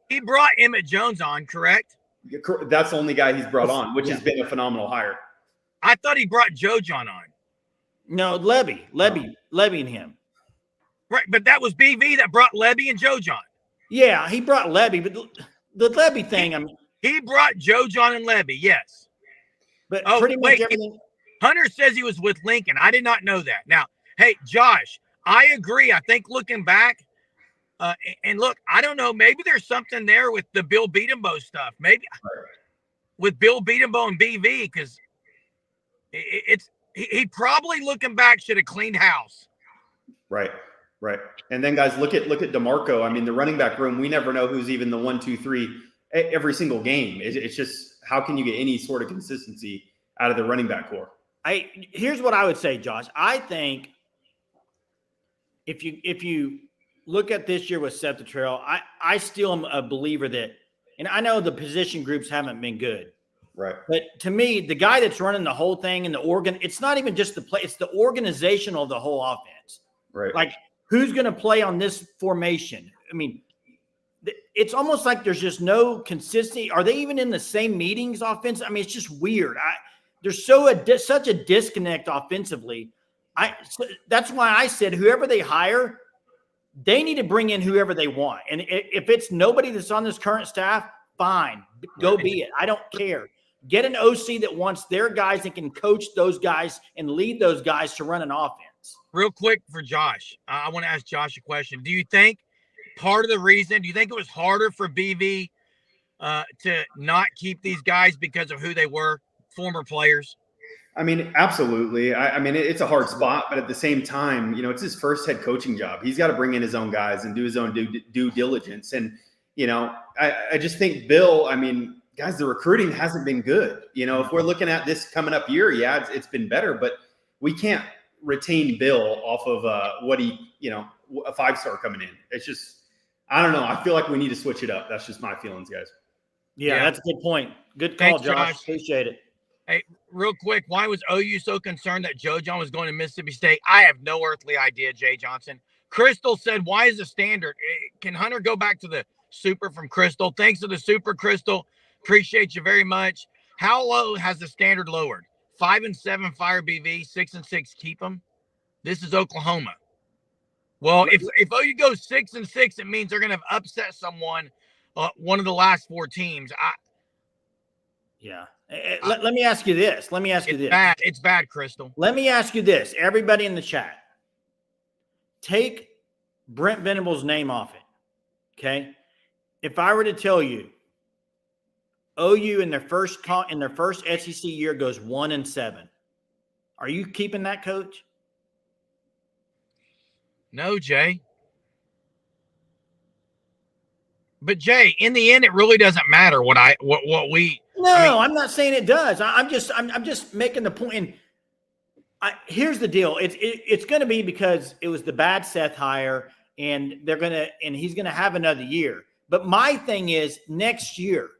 He brought Emmett Jones on, correct? That's the only guy he's brought on, which has been a phenomenal hire. I thought he brought Joe John on. No, Levy and him. Right, but that was BV that brought Levy and Joe John. Yeah, he brought Levy, but the Levy thing, he brought Joe John and Levy, yes. But pretty much everything. Hunter says he was with Lincoln. I did not know that. Now, hey, Josh, I agree. I think looking back, and look, I don't know. Maybe there's something there with the Bill Beatembo stuff. Maybe with Bill Beatembo and BV, because he probably looking back should have cleaned house. Right. And then guys, look at DeMarco. I mean, the running back room, we never know who's even the 1, 2, 3 every single game. It's just, how can you get any sort of consistency out of the running back core? Here's what I would say, Josh. I think if you look at this year with Seth Luttrell, I still am a believer that, and I know the position groups haven't been good. Right. But to me, the guy that's running the whole thing and it's not even just the play, it's the organization of the whole offense. Right. Like, who's going to play on this formation? I mean, it's almost like there's just no consistency. Are they even in the same meetings offense? I mean, it's just weird. There's such a disconnect offensively. That's why I said whoever they hire, they need to bring in whoever they want. And if it's nobody that's on this current staff, fine, go be it. I don't care. Get an OC that wants their guys and can coach those guys and lead those guys to run an offense. Real quick for Josh, I want to ask Josh a question. Do you think part of the reason, do you think it was harder for BV to not keep these guys because of who they were, former players? I mean, absolutely. I mean, it's a hard spot, but at the same time, it's his first head coaching job. He's got to bring in his own guys and do his own due diligence. And, I just think Bill, I mean, guys, the recruiting hasn't been good. If we're looking at this coming up year, yeah, it's been better, but we can't retain Bill off of what he, a 5-star coming in. It's just, I don't know. I feel like we need to switch it up. That's just my feelings, guys. Yeah, that's a good point. Good call, Thanks, Josh. Appreciate it. Hey, real quick, why was OU so concerned that Joe John was going to Mississippi State? I have no earthly idea, Jay Johnson. Crystal said, why is the standard? Can Hunter go back to the super from Crystal? Thanks to the super, Crystal. Appreciate you very much. How low has the standard lowered? 5-7 fire BV, 6-6 keep them. This is Oklahoma. Well, if OU goes 6-6, it means they're going to have upset someone, one of the last 4 teams. Let me ask you this. It's bad, Crystal. Let me ask you this. Everybody in the chat, take Brent Venables' name off it. Okay. If I were to tell you OU in their first SEC year goes 1-7, are you keeping that coach? No, Jay. But Jay, in the end, it really doesn't matter what we. No, I'm not saying it does. I'm just making the point. And here's the deal. It's going to be because it was the bad Seth hire, and he's going to have another year. But my thing is next year.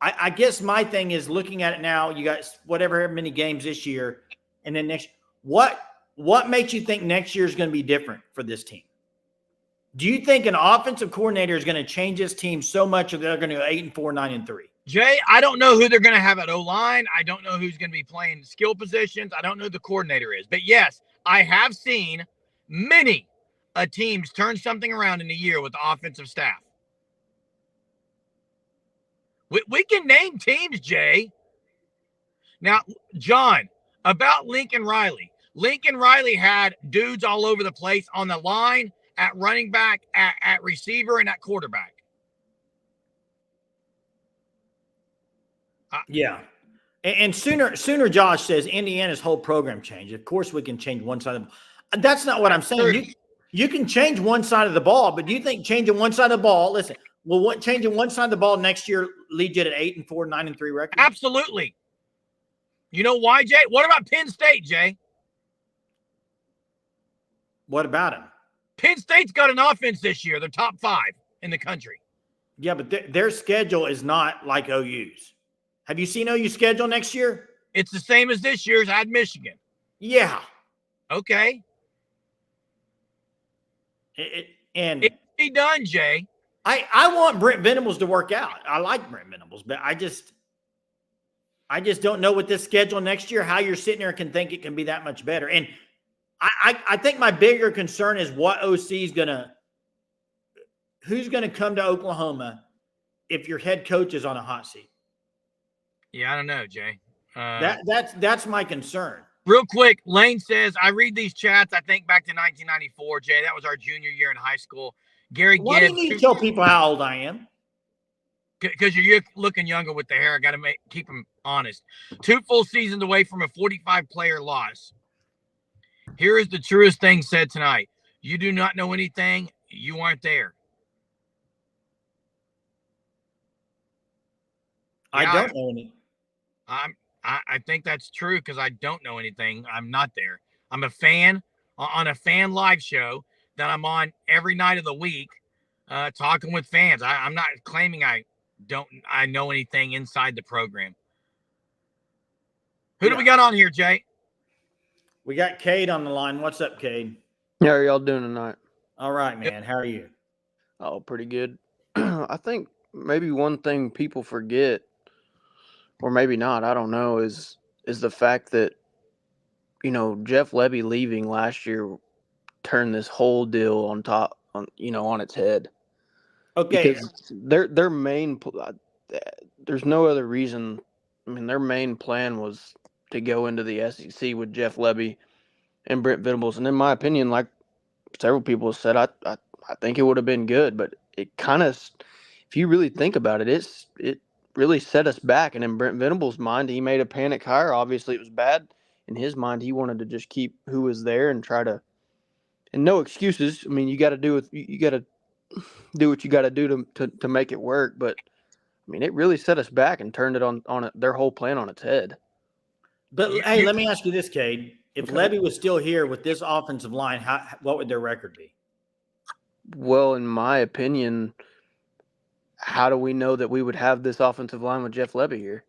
I guess my thing is looking at it now. You got whatever many games this year, and then next. What makes you think next year is going to be different for this team? Do you think an offensive coordinator is going to change this team so much that they're going to go 8-4, 9-3? Jay, I don't know who they're going to have at O-line. I don't know who's going to be playing skill positions. I don't know who the coordinator is. But yes, I have seen many teams turn something around in a year with the offensive staff. We can name teams, Jay. Now, John, about Lincoln Riley. Lincoln Riley had dudes all over the place on the line, at running back, at receiver, and at quarterback. Yeah. And sooner Josh says Indiana's whole program changed. Of course, we can change one side of the ball. That's not what I'm saying. You can change one side of the ball, but do you think changing one side of the ball, listen, will what changing one side of the ball next year lead you to 8-4, 9-3 record? Absolutely. You know why, Jay? What about Penn State, Jay? What about him? Penn State's got an offense this year. They're top 5 in the country. Yeah, but their schedule is not like OU's. Have you seen OU's schedule next year? It's the same as this year's at Michigan. Yeah. Okay. It can be done, Jay. I want Brent Venables to work out. I like Brent Venables, but I just don't know with this schedule next year how you're sitting there and can think it can be that much better. And I think my bigger concern is what OC is who's going to come to Oklahoma if your head coach is on a hot seat. Yeah, I don't know, Jay. That's my concern. Real quick, Lane says, I read these chats, I think back to 1994, Jay. That was our junior year in high school. Gary Why do you need to tell people how old I am? Because you're looking younger with the hair. I got to keep them honest. 2 full seasons away from a 45-player loss. Here is the truest thing said tonight. You do not know anything. You aren't there. I don't know anything. I think that's true because I don't know anything. I'm not there. I'm a fan on a fan live show that I'm on every night of the week, talking with fans. I'm not claiming I know anything inside the program. Who do we got on here, Jay? We got Cade on the line. What's up, Cade? How are y'all doing tonight? All right, man. How are you? Oh, pretty good. I think maybe one thing people forget, or maybe not, I don't know, is the fact that, Jeff Lebby leaving last year turned this whole deal on its head. Okay. Because their main, there's no other reason. I mean, their main plan was to go into the SEC with Jeff Lebby and Brent Venables. And in my opinion, like several people have said, I think it would have been good. But it kind of, if you really think about it, it really set us back. And in Brent Venables' mind, he made a panic hire. Obviously, it was bad. In his mind, he wanted to just keep who was there and try to, and no excuses. I mean, you got to do what you got to do to make it work. But I mean, it really set us back and turned it on their whole plan on its head. But hey, let me ask you this, Cade. If Lebby was still here with this offensive line, what would their record be? Well, in my opinion, how do we know that we would have this offensive line with Jeff Lebby here?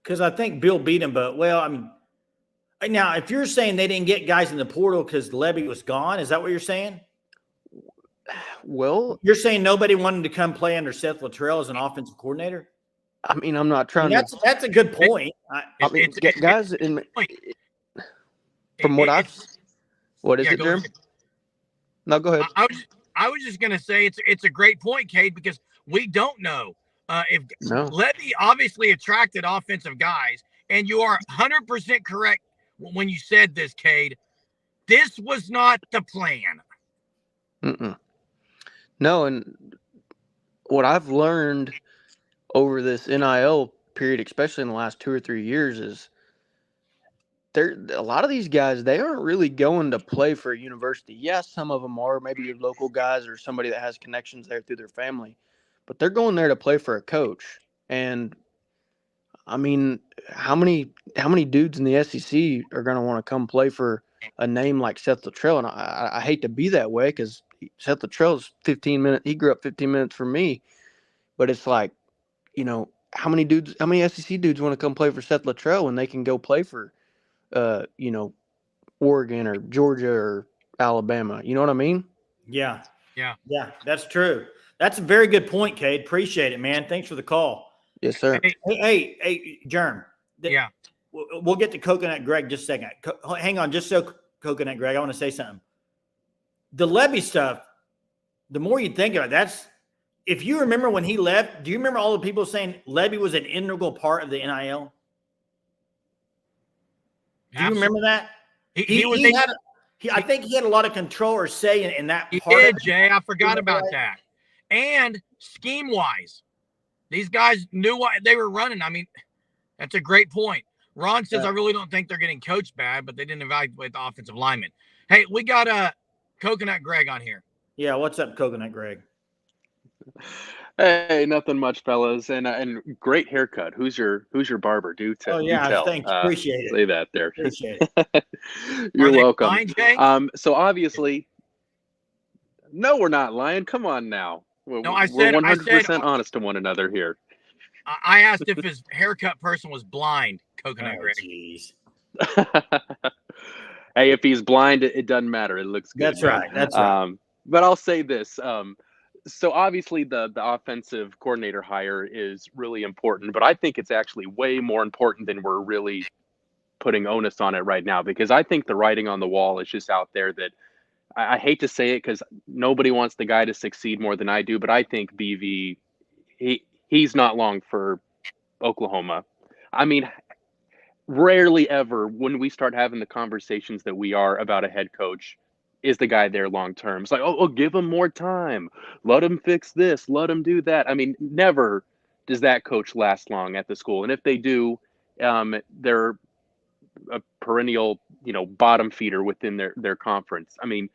Because I think Bill beat him, but I mean, now if you're saying they didn't get guys in the portal because Lebby was gone, is that what you're saying? Well, you're saying nobody wanted to come play under Seth Luttrell as an offensive coordinator? I mean, I'm not trying to. That's a good point. Guys, from what I've, what is it, Jim? No, go ahead. I was just going to say it's a great point, Cade, because we don't know if Lebby obviously attracted offensive guys, and you are 100% correct when you said this, Cade. This was not the plan. No, and what I've learned over this NIL period, especially in the last 2 or 3 years, is a lot of these guys, they aren't really going to play for a university. Yes, some of them are, maybe your local guys or somebody that has connections there through their family, but they're going there to play for a coach. And I mean, how many dudes in the SEC are going to want to come play for a name like Seth Luttrell? And I hate to be that way because Seth Luttrell's 15 minutes. He grew up 15 minutes from me, but it's like, how many SEC dudes want to come play for Seth Luttrell when they can go play for, Oregon or Georgia or Alabama? You know what I mean? Yeah. That's true. That's a very good point, Cade. Appreciate it, man. Thanks for the call. Yes, sir. Hey, Germ. Yeah. We'll get to Coconut Greg just a second. Hang on, just so Coconut Greg, I want to say something. The Lebby stuff, the more you think of it, if you remember when he left, do you remember all the people saying Levy was an integral part of the NIL? Do you remember that? I think he had a lot of control or say in that He part. did, Jay. I forgot about that. And scheme-wise, these guys knew what they were running. I mean, that's a great point. Ron says, I really don't think they're getting coached bad, but they didn't evaluate the offensive linemen. Hey, we got Coconut Greg on here. Yeah, what's up, Coconut Greg? Hey, nothing much, fellas, and great haircut. Who's your barber? Do tell. Thanks. Appreciate it. Say that there. Appreciate it. You're welcome. Lying, Jay? So obviously, no, we're not lying. Come on now. We're 100% honest to one another here. I asked if his haircut person was blind, Coconut Greg. Jeez. Hey, if he's blind, it doesn't matter. It looks good. That's right. That's right. But I'll say this. So obviously the offensive coordinator hire is really important, but I think it's actually way more important than we're really putting onus on it right now, because I think the writing on the wall is just out there that I hate to say it because nobody wants the guy to succeed more than I do, but I think BV, he's not long for Oklahoma. I mean, rarely ever when we start having the conversations that we are about a head coach is the guy there long term. It's like, oh, give him more time. Let him fix this. Let him do that. I mean, never does that coach last long at the school. And if they do, they're a perennial, bottom feeder within their conference. I mean,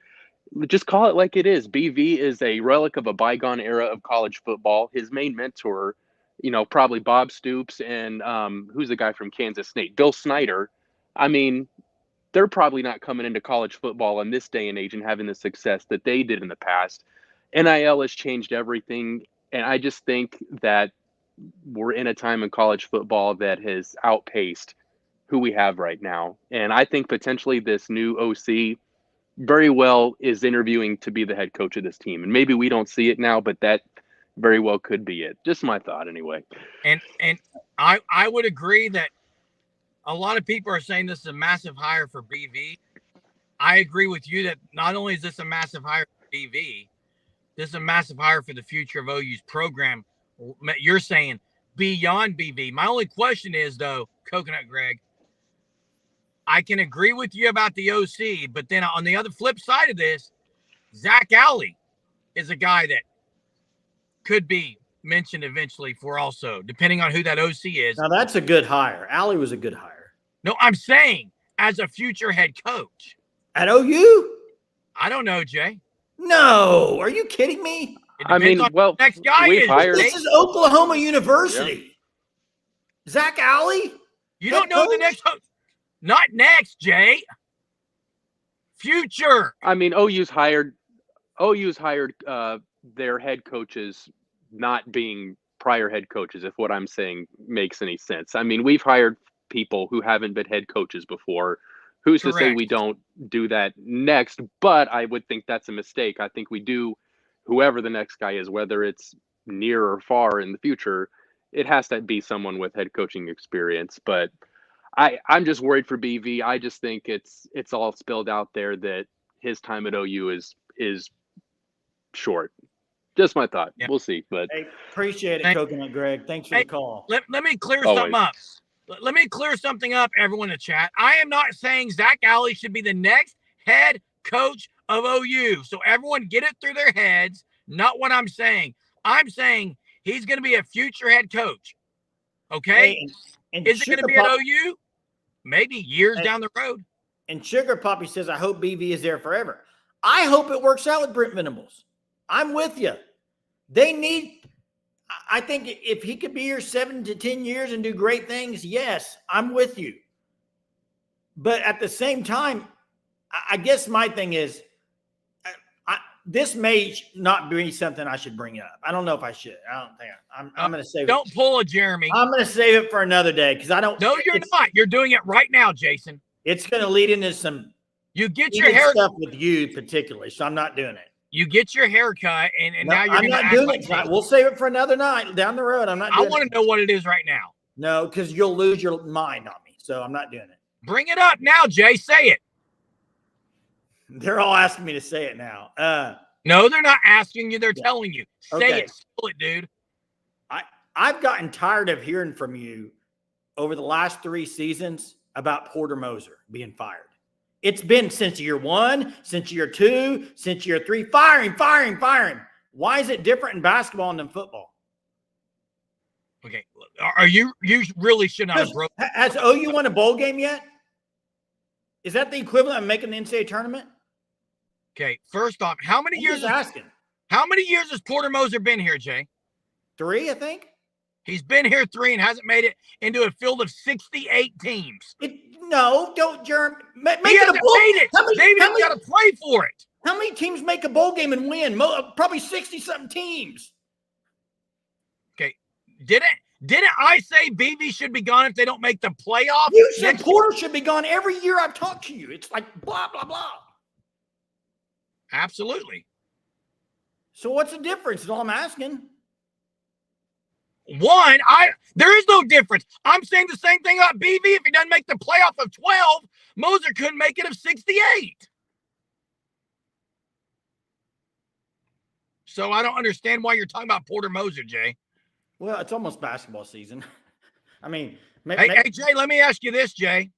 just call it like it is. BV is a relic of a bygone era of college football. His main mentor, probably Bob Stoops and who's the guy from Kansas State, Bill Snyder. I mean, they're probably not coming into college football in this day and age and having the success that they did in the past. NIL has changed everything. And I just think that we're in a time in college football that has outpaced who we have right now. And I think potentially this new OC very well is interviewing to be the head coach of this team. And maybe we don't see it now, but that very well could be it. Just my thought anyway. And I would agree that a lot of people are saying this is a massive hire for BV. I agree with you that not only is this a massive hire for BV, this is a massive hire for the future of OU's program. You're saying beyond BV. My only question is, though, Coconut Greg, I can agree with you about the OC, but then on the other flip side of this, Zach Alley is a guy that could be mentioned eventually for also, depending on who that OC is. Now, that's a good hire. Alley was a good hire. No, I'm saying as a future head coach. At OU? I don't know, Jay. No. Are you kidding me? I mean, well, next guy we've hired. This is Oklahoma University. Yeah. Zach Alley? You don't know the next coach? Not next, Jay. Future. I mean, OU's hired their head coaches not being prior head coaches, if what I'm saying makes any sense. I mean, we've hired people who haven't been head coaches before. Who's Correct. To say we don't do that next? But I would think that's a mistake. I think we do, whoever the next guy is, whether it's near or far in the future, it has to be someone with head coaching experience. But I'm just worried for BV. I just think it's all spilled out there that his time at OU is short. Just my thought. Yeah. We'll see. But hey, appreciate it, Coconut Greg. Thanks for the call. Let me clear something up. Let me clear something up, everyone in the chat. I am not saying Zach Alley should be the next head coach of OU. So everyone get it through their heads. Not what I'm saying. I'm saying he's going to be a future head coach. Okay? Hey, and is it going to be at OU? Maybe years down the road. And Sugar Poppy says, I hope BV is there forever. I hope it works out with Brent Venables. I'm with you. I think if he could be here 7 to 10 years and do great things, yes, I'm with you. But at the same time, I guess my thing is, this may not be something I should bring up. I don't know if I should. I don't think I'm going to save it. Don't pull a Jeremy. I'm going to save it for another day because I don't. No, you're not. You're doing it right now, Jason. It's going to lead into some. You get your hair stuff with you particularly, so I'm not doing it. You get your haircut, and no, now you're I'm not doing it. We'll save it for another night down the road. I'm not. I want to know what it is right now. No, because you'll lose your mind on me. So I'm not doing it. Bring it up now, Jay. Say it. They're all asking me to say it now. No, they're not asking you. They're Yeah. telling you. Say Okay. it. Spill it, dude. I've gotten tired of hearing from you over the last 3 seasons about Porter Moser being fired. It's been since year 1, since year 2, since year 3. Firing. Why is it different in basketball than football? Okay. Are you really should not have broke. Has OU won a bowl game yet? Is that the equivalent of making the NCAA tournament? Okay. First off, how many years has Porter Moser been here, Jay? 3, I think. He's been here 3 and hasn't made it into a field of 68 teams. No, don't, Jerm. Make He it hasn't a bowl. made it. David's got to play for it. How many teams make a bowl game and win? Probably 60-something teams. Okay. Didn't I say BV should be gone if they don't make the playoff? You said Porter should be gone every year I've talked to you. It's like blah, blah, blah. Absolutely. So what's the difference is all I'm asking. One, there is no difference. I'm saying the same thing about BV. If he doesn't make the playoff of 12, Moser couldn't make it of 68. So I don't understand why you're talking about Porter Moser, Jay. Well, it's almost basketball season. I mean, hey, Jay, let me ask you this, Jay.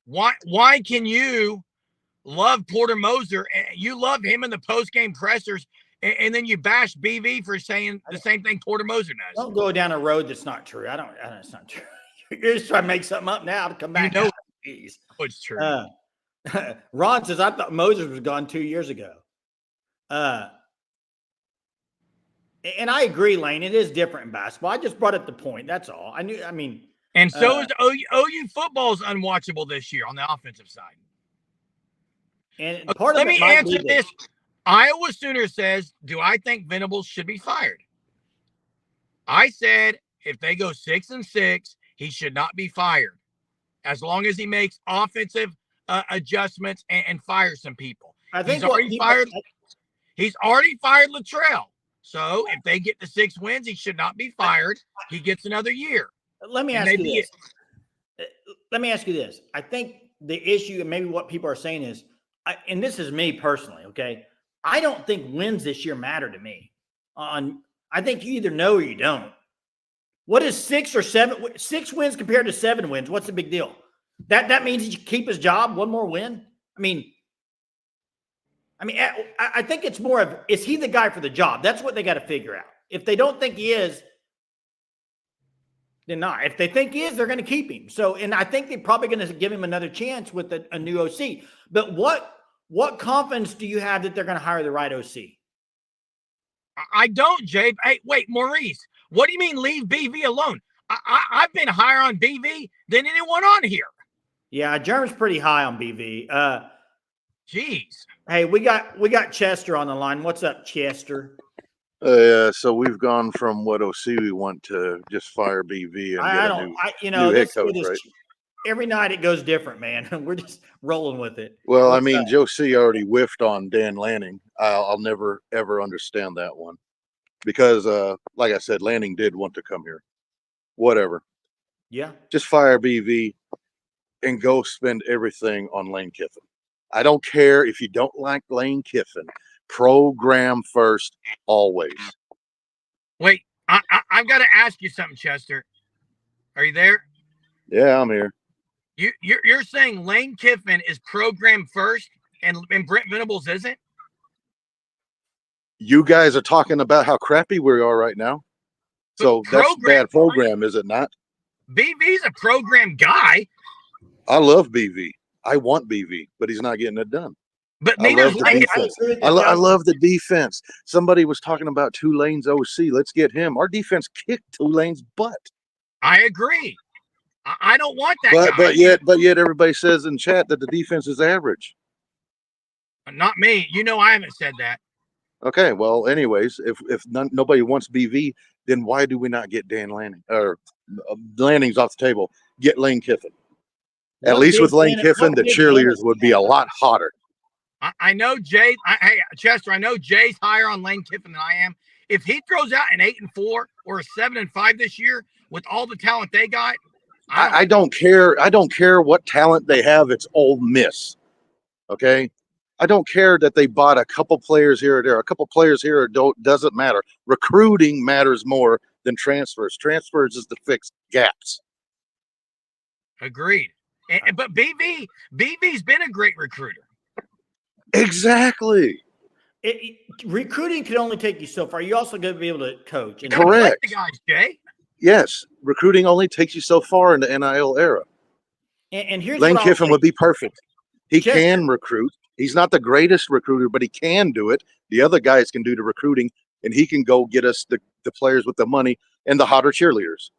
Why can you love Porter Moser and you love him in the post-game pressers, and then you bash BV for saying the same thing Porter Moser does? Don't go down a road that's not true. I don't it's not true. You're just trying to make something up now to come back. You know it's true. Ron says, I thought Moses was gone 2 years ago. And I agree, Lane. It is different in basketball. I just brought up the point. That's all. And so is OU football is unwatchable this year on the offensive side. And let me answer this. Iowa Sooner says, do I think Venables should be fired? I said, if they go 6-6, he should not be fired as long as he makes offensive adjustments and fires some people. I think he's already fired Luttrell. So if they get to 6 wins, he should not be fired. He gets another year. Let me ask you this. I think the issue, and maybe what people are saying is, and this is me personally, okay? I don't think wins this year matter to me. I think you either know or you don't. What is 6 or 7? 6 wins compared to 7 wins? What's the big deal? That means he should keep his job. One more win. I mean, I think it's more of, is he the guy for the job? That's what they got to figure out. If they don't think he is, then not. If they think he is, they're going to keep him. So, and I think they're probably going to give him another chance with a new OC. But what confidence do you have that they're going to hire the right OC? I don't, Jay. Hey, wait, Maurice, what do you mean leave BV alone? I've been higher on BV than anyone on here. Yeah, Jerm's pretty high on BV. Jeez. Hey, we got Chester on the line. What's up, Chester? So we've gone from what OC we want to just fire BV and new head coach, right? Every night it goes different, man. We're just rolling with it. Well, I mean, Joe C already whiffed on Dan Lanning. I'll never ever understand that one because, like I said, Lanning did want to come here. Whatever. Yeah. Just fire BV and go spend everything on Lane Kiffin. I don't care if you don't like Lane Kiffin. Program first, always. Wait, I've got to ask you something, Chester. Are you there? Yeah, I'm here. You're saying Lane Kiffin is program first and Brent Venables isn't? You guys are talking about how crappy we are right now. So that's bad program, is it not? BV's a program guy. I love BV. I want BV, but he's not getting it done. But neither is Lane. I love the defense. Somebody was talking about Tulane's OC. Let's get him. Our defense kicked Tulane's butt. I agree. I don't want that guy. But yet everybody says in chat that the defense is average. Not me. You know I haven't said that. Okay, well, anyways, if nobody wants BV, then why do we not get Dan Lanning? Or Lanning's off the table. Get Lane Kiffin. At least with Lane Kiffin, the cheerleaders would be a lot hotter. I know Jay. Hey, Chester, I know Jay's higher on Lane Kiffin than I am. If he throws out an 8-4 or a 7-5 this year with all the talent they got, I don't care. I don't care what talent they have. It's Ole Miss. Okay. I don't care that they bought a couple players here or there, a couple players here or doesn't matter. Recruiting matters more than transfers. Transfers is to fix gaps. Agreed. But BV's been a great recruiter. Exactly. Recruiting can only take you so far. You also got to be able to coach. And Correct. The guys, Jay. Yes, recruiting only takes you so far in the NIL era. And here's Lane what Kiffin would be perfect. He Chester. can recruit. He's not the greatest recruiter, but he can do it. The other guys can do the recruiting, and he can go get us the players with the money and the hotter cheerleaders.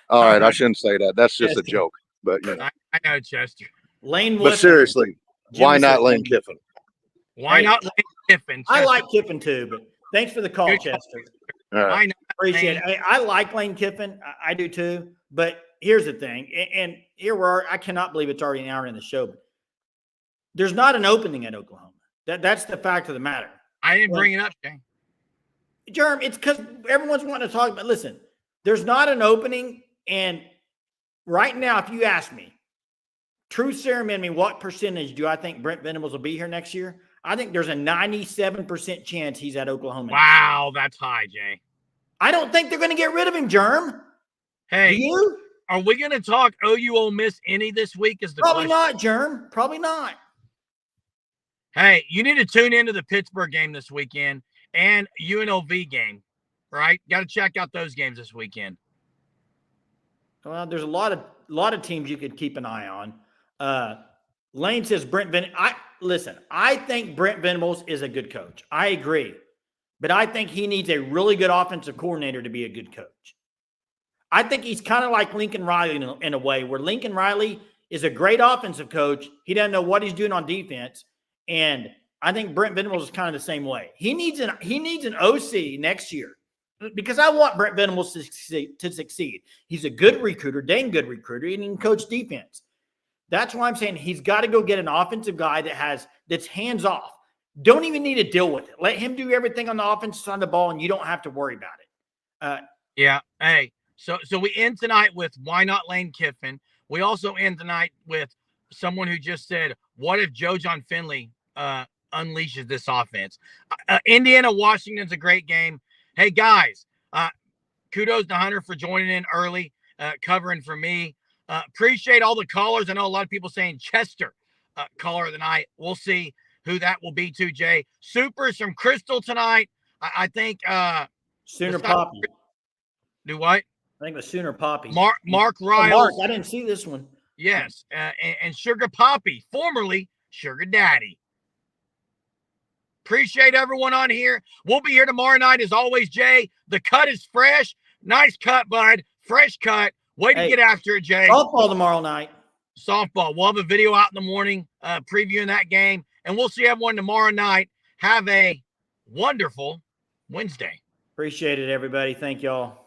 All right, I shouldn't say that. That's just a joke. But you know. I know, Chester. Lane. But seriously, why not Lane Kiffin? Why not Lane Kiffin? I like Kiffin too, but thanks for the call, Chester. All right. I know. Appreciate it. I like Lane Kiffin. I do too. But here's the thing, and here we are. I cannot believe it's already an hour in the show. But there's not an opening at Oklahoma. That's the fact of the matter. I didn't bring it up, Jay. Jerm, it's because everyone's wanting to talk about. Listen, there's not an opening, and right now, if you ask me, true ceremony, what percentage do I think Brent Venables will be here next year? I think there's a 97% chance he's at Oklahoma. Wow, that's high, Jay. I don't think they're going to get rid of him, Jerm. Hey, do you? Are we going to talk OU Ole Miss any this week? Is the Probably question. not, Jerm. Probably not. Hey, you need to tune into the Pittsburgh game this weekend and UNLV game, right? Got to check out those games this weekend. Well, there's a lot of teams you could keep an eye on. Lane says Brent Venables. Listen, I think Brent Venables is a good coach. I agree. But I think he needs a really good offensive coordinator to be a good coach. I think he's kind of like Lincoln Riley in a way, where Lincoln Riley is a great offensive coach. He doesn't know what he's doing on defense. And I think Brent Venables is kind of the same way. He needs an OC next year because I want Brent Venables to succeed. He's a good recruiter, dang good recruiter, and he can coach defense. That's why I'm saying he's got to go get an offensive guy that's hands off. Don't even need to deal with it. Let him do everything on the offensive side of the ball, and you don't have to worry about it. Yeah. Hey, so we end tonight with why not Lane Kiffin. We also end tonight with someone who just said, what if Joe John Finley unleashes this offense? Indiana-Washington's a great game. Hey, guys, kudos to Hunter for joining in early, covering for me. Appreciate all the callers. I know a lot of people saying Chester caller of the night. We'll see who that will be too, Jay. Supers from Crystal tonight. I think Sooner Poppy. Do what? I think it was Sooner Poppy. Mark Riles. Mark, I didn't see this one. Yes, and Sugar Poppy, formerly Sugar Daddy. Appreciate everyone on here. We'll be here tomorrow night as always, Jay. The cut is fresh. Nice cut, bud. Fresh cut. Way to get after it, Jay. Softball tomorrow night. Softball. We'll have a video out in the morning previewing that game, and we'll see everyone tomorrow night. Have a wonderful Wednesday. Appreciate it, everybody. Thank y'all.